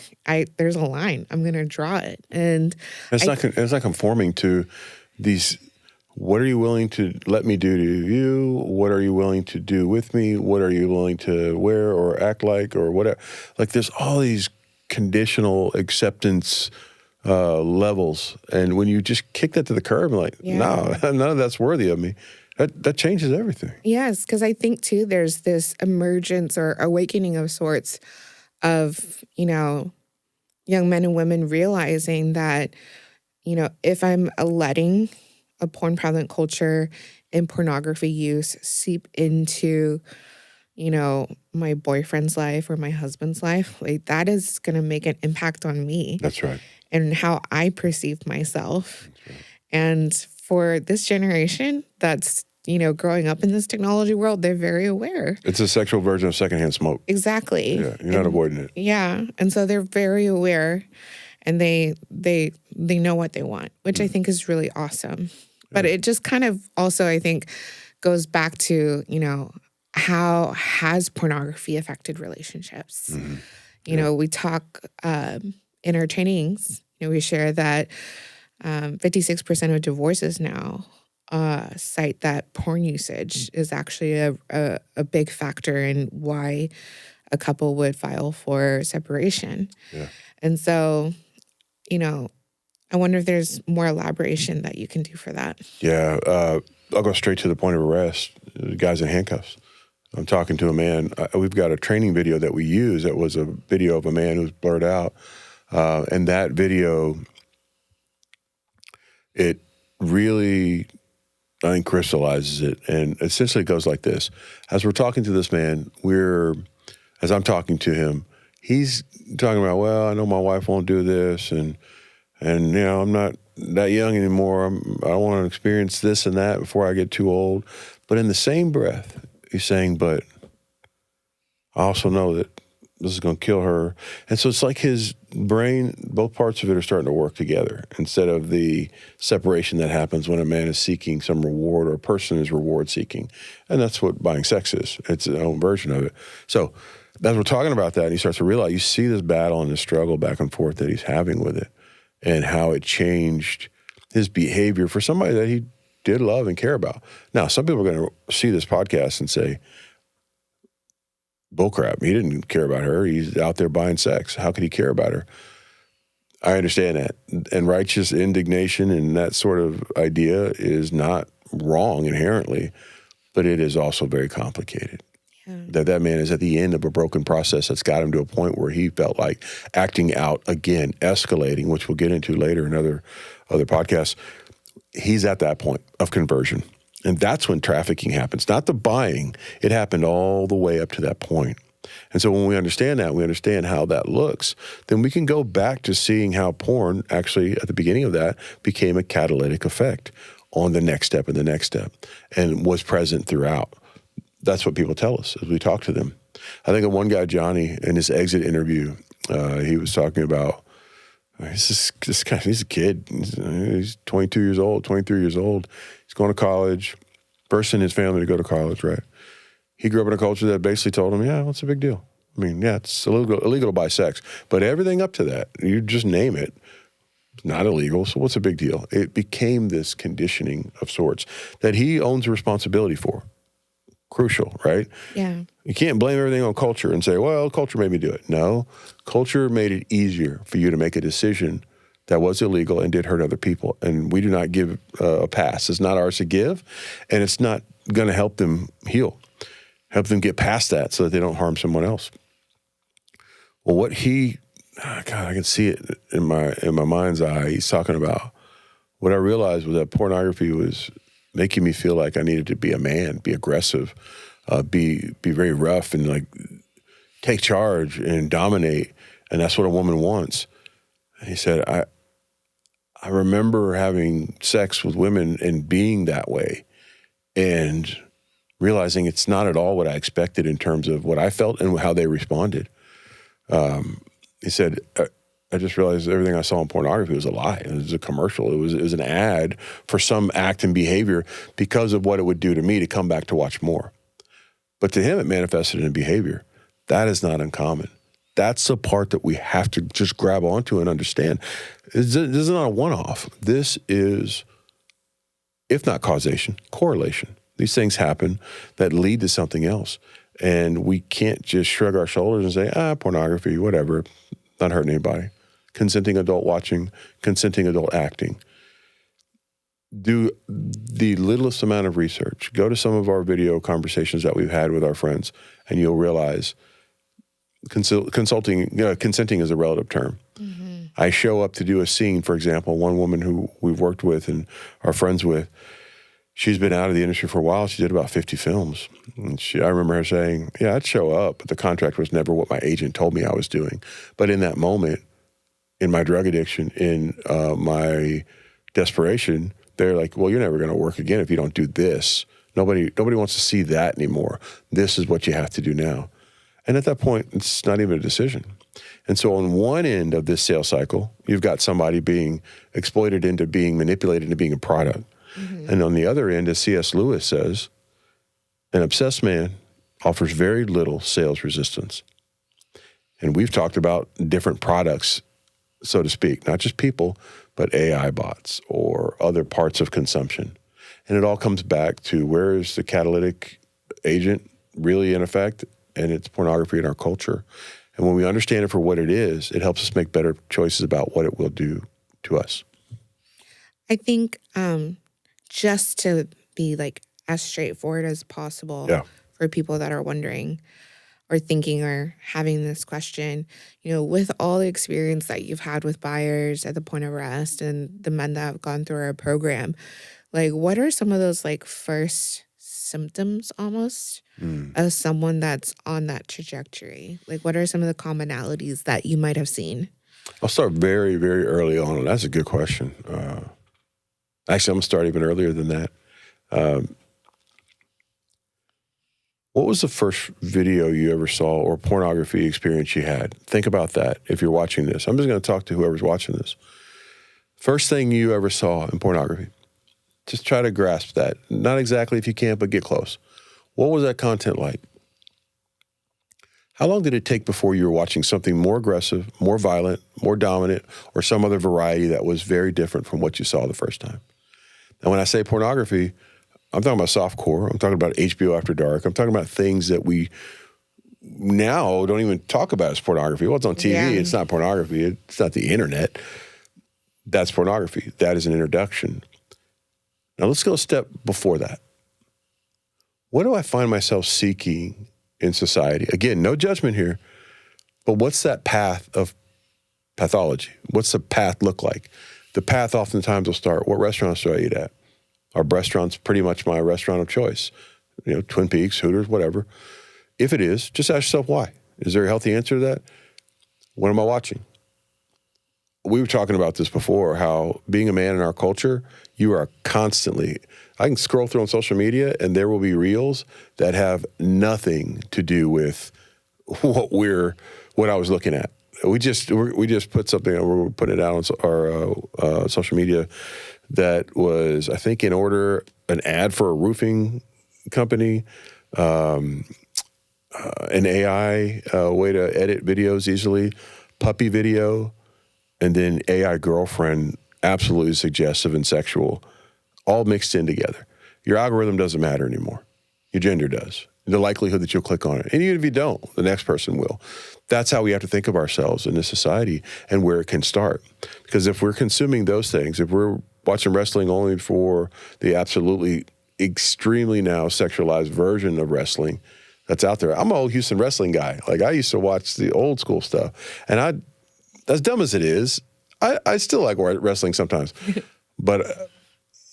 there's a line, I'm going to draw it. And it's not conforming to these, what are you willing to let me do to you? What are you willing to do with me? What are you willing to wear or act like or whatever? Like, there's all these conditional acceptance levels. And when you just kick that to the curb, like, no, none of that's worthy of me. That changes everything. Yes, because I think, too, there's this emergence or awakening of sorts of, young men and women realizing that, if I'm letting a porn-prevalent culture and pornography use seep into, my boyfriend's life or my husband's life, like that is going to make an impact on me. That's right. And how I perceive myself. That's right. And for this generation that's, growing up in this technology world, they're very aware. It's a sexual version of secondhand smoke. Exactly. Yeah, you're not avoiding it. Yeah. And so they're very aware, and they know what they want, which I think is really awesome. But it just kind of also, I think, goes back to, how has pornography affected relationships? We talk in our trainings, we share that 56% of divorces now cite that porn usage is actually a big factor in why a couple would file for separation. Yeah. And so, I wonder if there's more elaboration that you can do for that. Yeah. I'll go straight to the point of arrest. The guy's in handcuffs. I'm talking to a man. We've got a training video that we use that was a video of a man who's blurred out. And that video, it really, I think, crystallizes it. And essentially it goes like this. As we're talking to this man, as I'm talking to him, he's talking about, well, I know my wife won't do this, and I'm not that young anymore. I don't want to experience this and that before I get too old. But in the same breath, he's saying, but I also know that This is going to kill her. And so it's like his brain, both parts of it are starting to work together instead of the separation that happens when a man is seeking some reward or a person is reward seeking. And that's what buying sex is. It's its own version of it. So as we're talking about that, he starts to realize, you see this battle and this struggle back and forth that he's having with it and how it changed his behavior for somebody that he did love and care about. Now, some people are going to see this podcast and say, bullcrap, he didn't care about her. He's out there buying sex. How could he care about her? I understand that. And righteous indignation and that sort of idea is not wrong inherently, but it is also very complicated. Yeah. That man is at the end of a broken process that's got him to a point where he felt like acting out again, escalating, which we'll get into later in other podcasts. He's at that point of conversion. And that's when trafficking happens, not the buying. It happened all the way up to that point. And so when we understand that, we understand how that looks, then we can go back to seeing how porn actually, at the beginning of that, became a catalytic effect on the next step and the next step and was present throughout. That's what people tell us as we talk to them. I think of one guy, Johnny, in his exit interview, he was talking about, he's a kid. He's 22 years old, 23 years old. He's going to college, first in his family to go to college, right? He grew up in a culture that basically told him, yeah, what's the big deal? I mean, yeah, it's illegal to buy sex. But everything up to that, you just name it, it's not illegal, so what's the big deal? It became this conditioning of sorts that he owns a responsibility for. Crucial, right? Yeah. You can't blame everything on culture and say, well, culture made me do it. No, culture made it easier for you to make a decision that was illegal and did hurt other people. And we do not give a pass. It's not ours to give, and it's not going to help them heal, help them get past that so that they don't harm someone else. Well, what I can see it in my mind's eye. He's talking about what I realized was that pornography was making me feel like I needed to be a man, be aggressive, be very rough and like take charge and dominate. And that's what a woman wants. And he said, I remember having sex with women and being that way and realizing it's not at all what I expected in terms of what I felt and how they responded. He said, I just realized everything I saw in pornography was a lie. It was a commercial. It was an ad for some act and behavior because of what it would do to me to come back to watch more. But to him, it manifested in behavior. That is not uncommon. That's the part that we have to just grab onto and understand. This is not a one-off. This is, if not causation, correlation. These things happen that lead to something else. And we can't just shrug our shoulders and say, pornography, whatever, not hurting anybody. Consenting adult watching, consenting adult acting. Do the littlest amount of research. Go to some of our video conversations that we've had with our friends, and you'll realize consenting is a relative term. Mm-hmm. I show up to do a scene, for example, one woman who we've worked with and are friends with, she's been out of the industry for a while. She did about 50 films. And I remember her saying, yeah, I'd show up, but the contract was never what my agent told me I was doing. But in that moment, in my drug addiction, in my desperation, they're like, well, you're never going to work again if you don't do this. Nobody wants to see that anymore. This is what you have to do now. And at that point, it's not even a decision. And so on one end of this sales cycle, you've got somebody being exploited into being manipulated into being a product. Mm-hmm. And on the other end, as C.S. Lewis says, an obsessed man offers very little sales resistance. And we've talked about different products, so to speak, not just people, but AI bots or other parts of consumption. And it all comes back to where is the catalytic agent really in effect? And it's pornography in our culture. And when we understand it for what it is, it helps us make better choices about what it will do to us. I think just to be like as straightforward as possible for people that are wondering or thinking or having this question, with all the experience that you've had with buyers at the point of arrest and the men that have gone through our program, like what are some of those like first symptoms almost of someone that's on that trajectory? Like what are some of the commonalities that you might have seen? I'll start very, very early on. And that's a good question. Actually, I'm going to start even earlier than that. What was the first video you ever saw or pornography experience you had? Think about that if you're watching this. I'm just going to talk to whoever's watching this. First thing you ever saw in pornography. Just try to grasp that. Not exactly if you can't, but get close. What was that content like? How long did it take before you were watching something more aggressive, more violent, more dominant, or some other variety that was very different from what you saw the first time? And when I say pornography, I'm talking about softcore. I'm talking about HBO After Dark. I'm talking about things that we now don't even talk about as pornography. Well, it's on TV. Yeah. It's not pornography. It's not the internet. That's pornography. That is an introduction. Now let's go a step before that. What do I find myself seeking in society? Again, no judgment here, but what's that path of pathology? What's the path look like? The path oftentimes will start, what restaurants do I eat at? Are restaurants pretty much my restaurant of choice? You know, Twin Peaks, Hooters, whatever. If it is, just ask yourself why. Is there a healthy answer to that? What am I watching? We were talking about this before, how being a man in our culture, you are constantly, I can scroll through on social media and there will be reels that have nothing to do with what I was looking at. We just put something, we're putting it out on our social media that was, I think, in order, an ad for a roofing company, an AI way to edit videos easily, puppy video, and then AI girlfriend, absolutely suggestive and sexual, all mixed in together. Your algorithm doesn't matter anymore. Your gender does. The likelihood that you'll click on it. And even if you don't, the next person will. That's how we have to think of ourselves in this society and where it can start. Because if we're consuming those things, if we're watching wrestling only for the absolutely extremely now sexualized version of wrestling that's out there. I'm an old Houston wrestling guy. Like, I used to watch the old school stuff. And as dumb as it is, I still like wrestling sometimes. But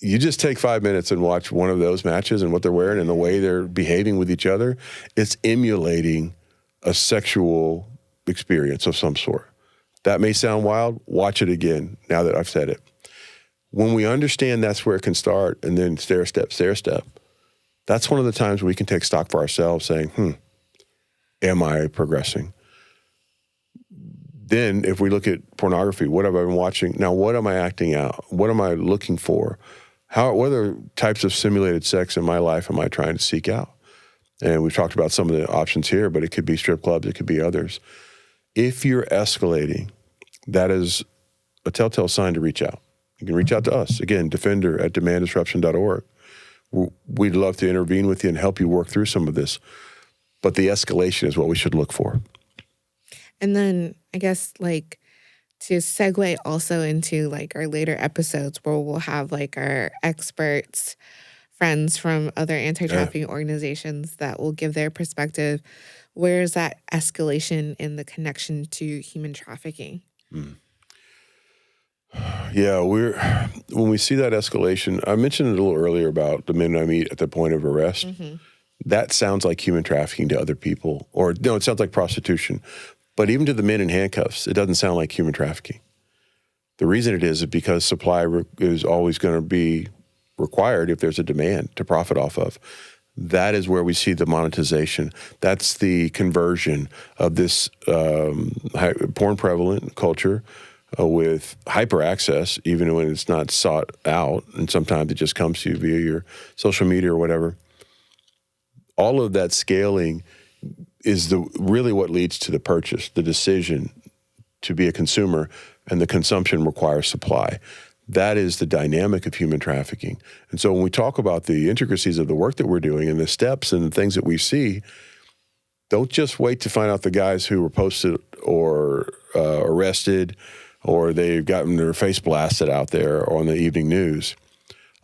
you just take 5 minutes and watch one of those matches and what they're wearing and the way they're behaving with each other. It's emulating a sexual experience of some sort. That may sound wild. Watch it again now that I've said it. When we understand that's where it can start and then stair step, that's one of the times we can take stock for ourselves saying, am I progressing? Then if we look at pornography, what have I been watching? Now, what am I acting out? What am I looking for? What other types of simulated sex in my life am I trying to seek out? And we've talked about some of the options here, but it could be strip clubs, it could be others. If you're escalating, that is a telltale sign to reach out. You can reach out to us. Again, defender@demanddisruption.org. We'd love to intervene with you and help you work through some of this. But the escalation is what we should look for. And then I guess like to segue also into like our later episodes where we'll have like our experts, friends from other anti-trafficking organizations that will give their perspective. Where is that escalation in the connection to human trafficking? Yeah, when we see that escalation, I mentioned it a little earlier about the men I meet at the point of arrest. Mm-hmm. That sounds like human trafficking to other people. Or no, it sounds like prostitution. But even to the men in handcuffs, it doesn't sound like human trafficking. The reason it is because supply is always going to be required if there's a demand to profit off of. That is where we see the monetization. That's the conversion of this porn-prevalent culture with hyper access, even when it's not sought out, and sometimes it just comes to you via your social media or whatever. All of that scaling is really what leads to the purchase, the decision to be a consumer, and the consumption requires supply. That is the dynamic of human trafficking. And so when we talk about the intricacies of the work that we're doing and the steps and the things that we see, don't just wait to find out the guys who were posted or arrested or they've gotten their face blasted out there on the evening news.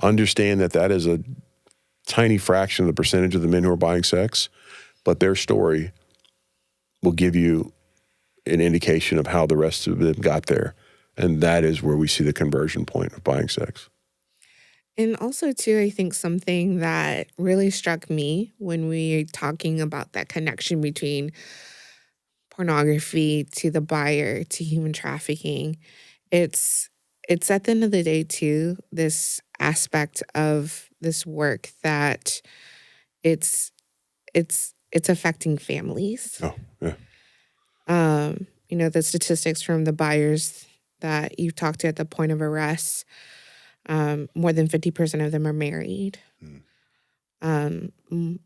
Understand that that is a tiny fraction of the percentage of the men who are buying sex, but their story will give you an indication of how the rest of them got there. And that is where we see the conversion point of buying sex. And also, too, I think something that really struck me when we were talking about that connection between pornography to the buyer to human trafficking, it's at the end of the day, too, this aspect of this work that it's it's affecting families. Oh, yeah. The statistics from the buyers that you talked to at the point of arrest, more than 50% of them are married. Another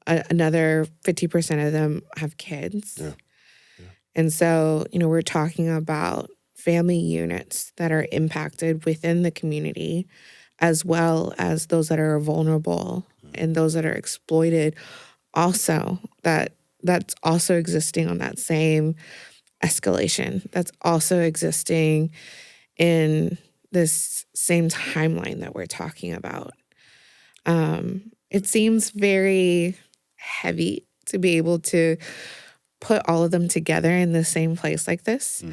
50% of them have kids. Yeah. And so, we're talking about family units that are impacted within the community, as well as those that are vulnerable and those that are exploited. Also, that's also existing on that same escalation. That's also existing in this same timeline that we're talking about. It seems very heavy to be able to put all of them together in the same place like this.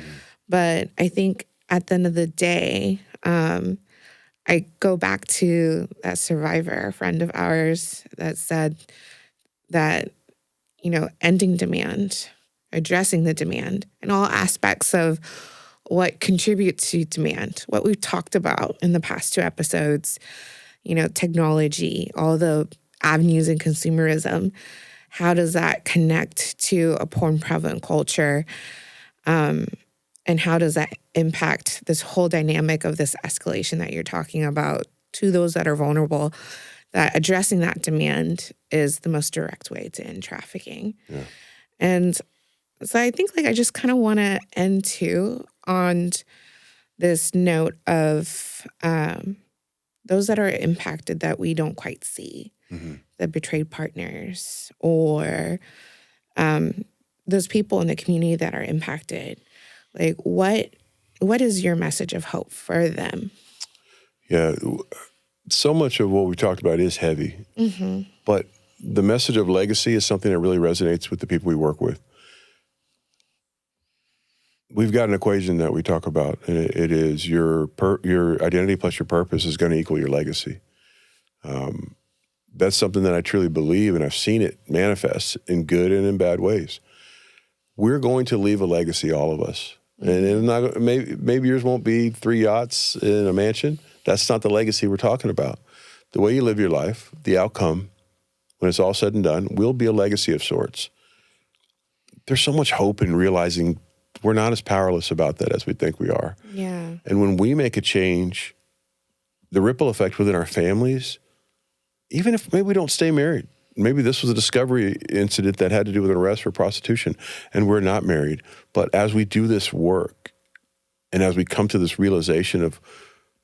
But I think at the end of the day, I go back to that survivor, a friend of ours, that said that, ending demand, addressing the demand in all aspects of what contributes to demand, what we've talked about in the past 2 episodes, technology, all the avenues in consumerism, how does that connect to a porn-prevalent culture? And how does that impact this whole dynamic of this escalation that you're talking about to those that are vulnerable, that addressing that demand is the most direct way to end trafficking. Yeah. And so I think I just kind of want to end too on this note of those that are impacted that we don't quite see, the betrayed partners, or those people in the community that are impacted. What is your message of hope for them? Yeah, so much of what we talked about is heavy, but the message of legacy is something that really resonates with the people we work with. We've got an equation that we talk about, and it is your identity plus your purpose is going to equal your legacy. That's something that I truly believe, and I've seen it manifest in good and in bad ways. We're going to leave a legacy, all of us. And maybe yours won't be 3 yachts in a mansion. That's not the legacy we're talking about. The way you live your life, the outcome, when it's all said and done, will be a legacy of sorts. There's so much hope in realizing we're not as powerless about that as we think we are. Yeah. And when we make a change, the ripple effect within our families, even if maybe we don't stay married, maybe this was a discovery incident that had to do with an arrest for prostitution, and we're not married. But as we do this work, and as we come to this realization of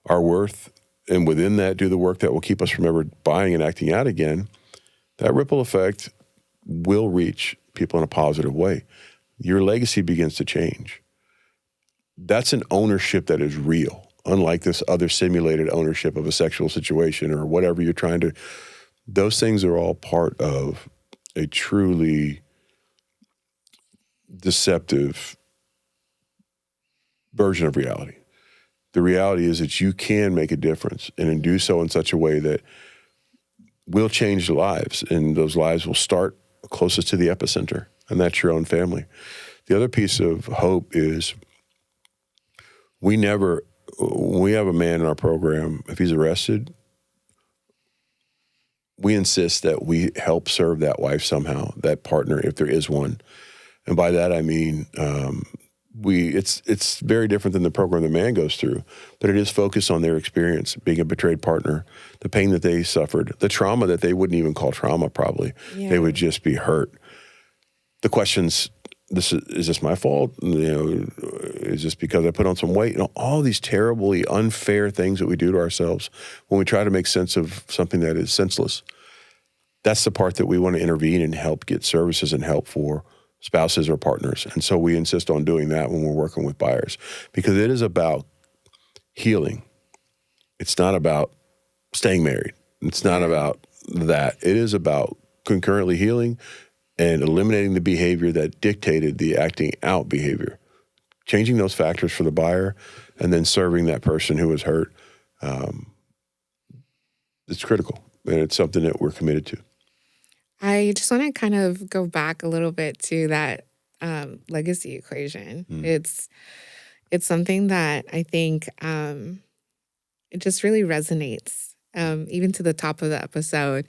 our worth, and within that do the work that will keep us from ever buying and acting out again, that ripple effect will reach people in a positive way. Your legacy begins to change. That's an ownership that is real, unlike this other simulated ownership of a sexual situation or whatever you're trying to. Those things are all part of a truly deceptive version of reality. The reality is that you can make a difference and do so in such a way that will change lives, and those lives will start closest to the epicenter, and that's your own family. The other piece of hope is when we have a man in our program, if he's arrested, we insist that we help serve that wife somehow, that partner, if there is one. And by that I mean it's very different than the program the man goes through, but it is focused on their experience, being a betrayed partner, the pain that they suffered, the trauma that they wouldn't even call trauma probably. Yeah. They would just be hurt. The questions, is this my fault? Is this because I put on some weight? All these terribly unfair things that we do to ourselves when we try to make sense of something that is senseless. That's the part that we want to intervene and help get services and help for spouses or partners. And so we insist on doing that when we're working with buyers, because it is about healing. It's not about staying married. It's not about that. It is about concurrently healing and eliminating the behavior that dictated the acting out behavior, changing those factors for the buyer, and then serving that person who was hurt. It's critical, and it's something that we're committed to. I just want to kind of go back a little bit to that legacy equation. It's something that I think it just really resonates, even to the top of the episode,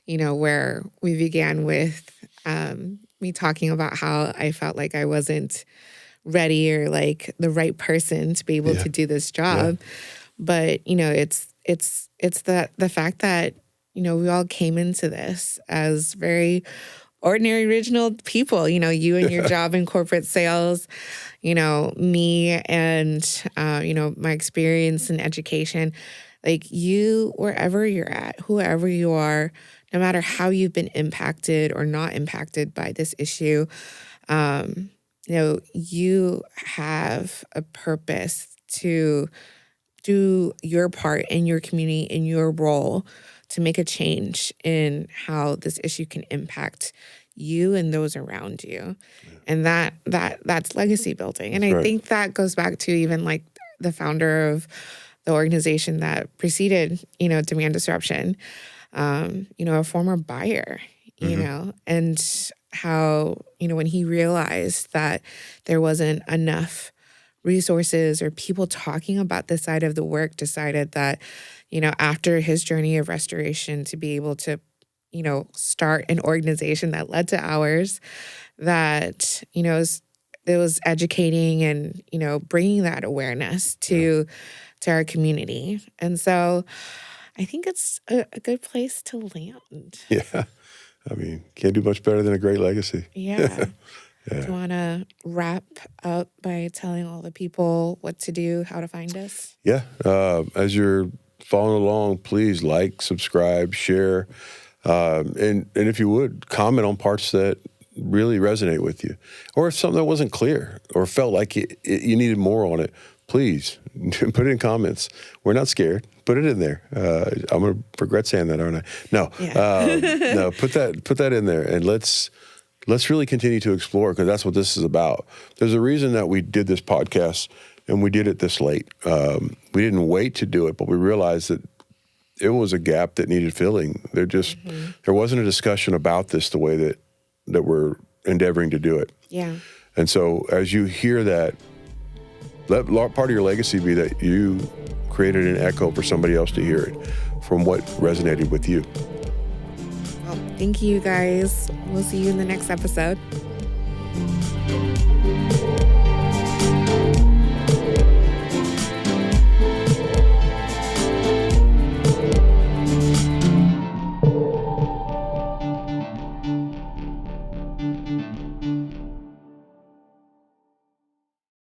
where we began with me talking about how I felt like I wasn't ready or like the right person to be able to do this job. But, it's the fact that, we all came into this as very ordinary, original people, you and your job in corporate sales, me and, my experience in education, like you, wherever you're at, whoever you are, no matter how you've been impacted or not impacted by this issue, you have a purpose to do your part in your community, in your role, to make a change in how this issue can impact you and those around you. And that's legacy building. And I think that goes back to even like the founder of the organization that preceded, Demand Disruption, a former buyer, and how, when he realized that there wasn't enough resources or people talking about this side of the work, decided that, after his journey of restoration, to be able to, start an organization that led to ours, that, it was educating and, bringing that awareness to our community. And so I think it's a good place to land. Yeah. I mean, can't do much better than a great legacy. Yeah. Do you want to wrap up by telling all the people what to do, how to find us? Yeah. As you're following along, please like, subscribe, share, and if you would, comment on parts that really resonate with you. Or if something that wasn't clear or felt like you needed more on it, please put it in comments. We're not scared. Put it in there. I'm going to regret saying that, aren't I? No. No, put that in there, and let's really continue to explore, because that's what this is about. There's a reason that we did this podcast, and we did it this late. We didn't wait to do it, but we realized that it was a gap that needed filling. There wasn't a discussion about this the way that we're endeavoring to do it. Yeah. And so as you hear that, let part of your legacy be that you created an echo for somebody else to hear it from what resonated with you. Well, thank you guys. We'll see you in the next episode.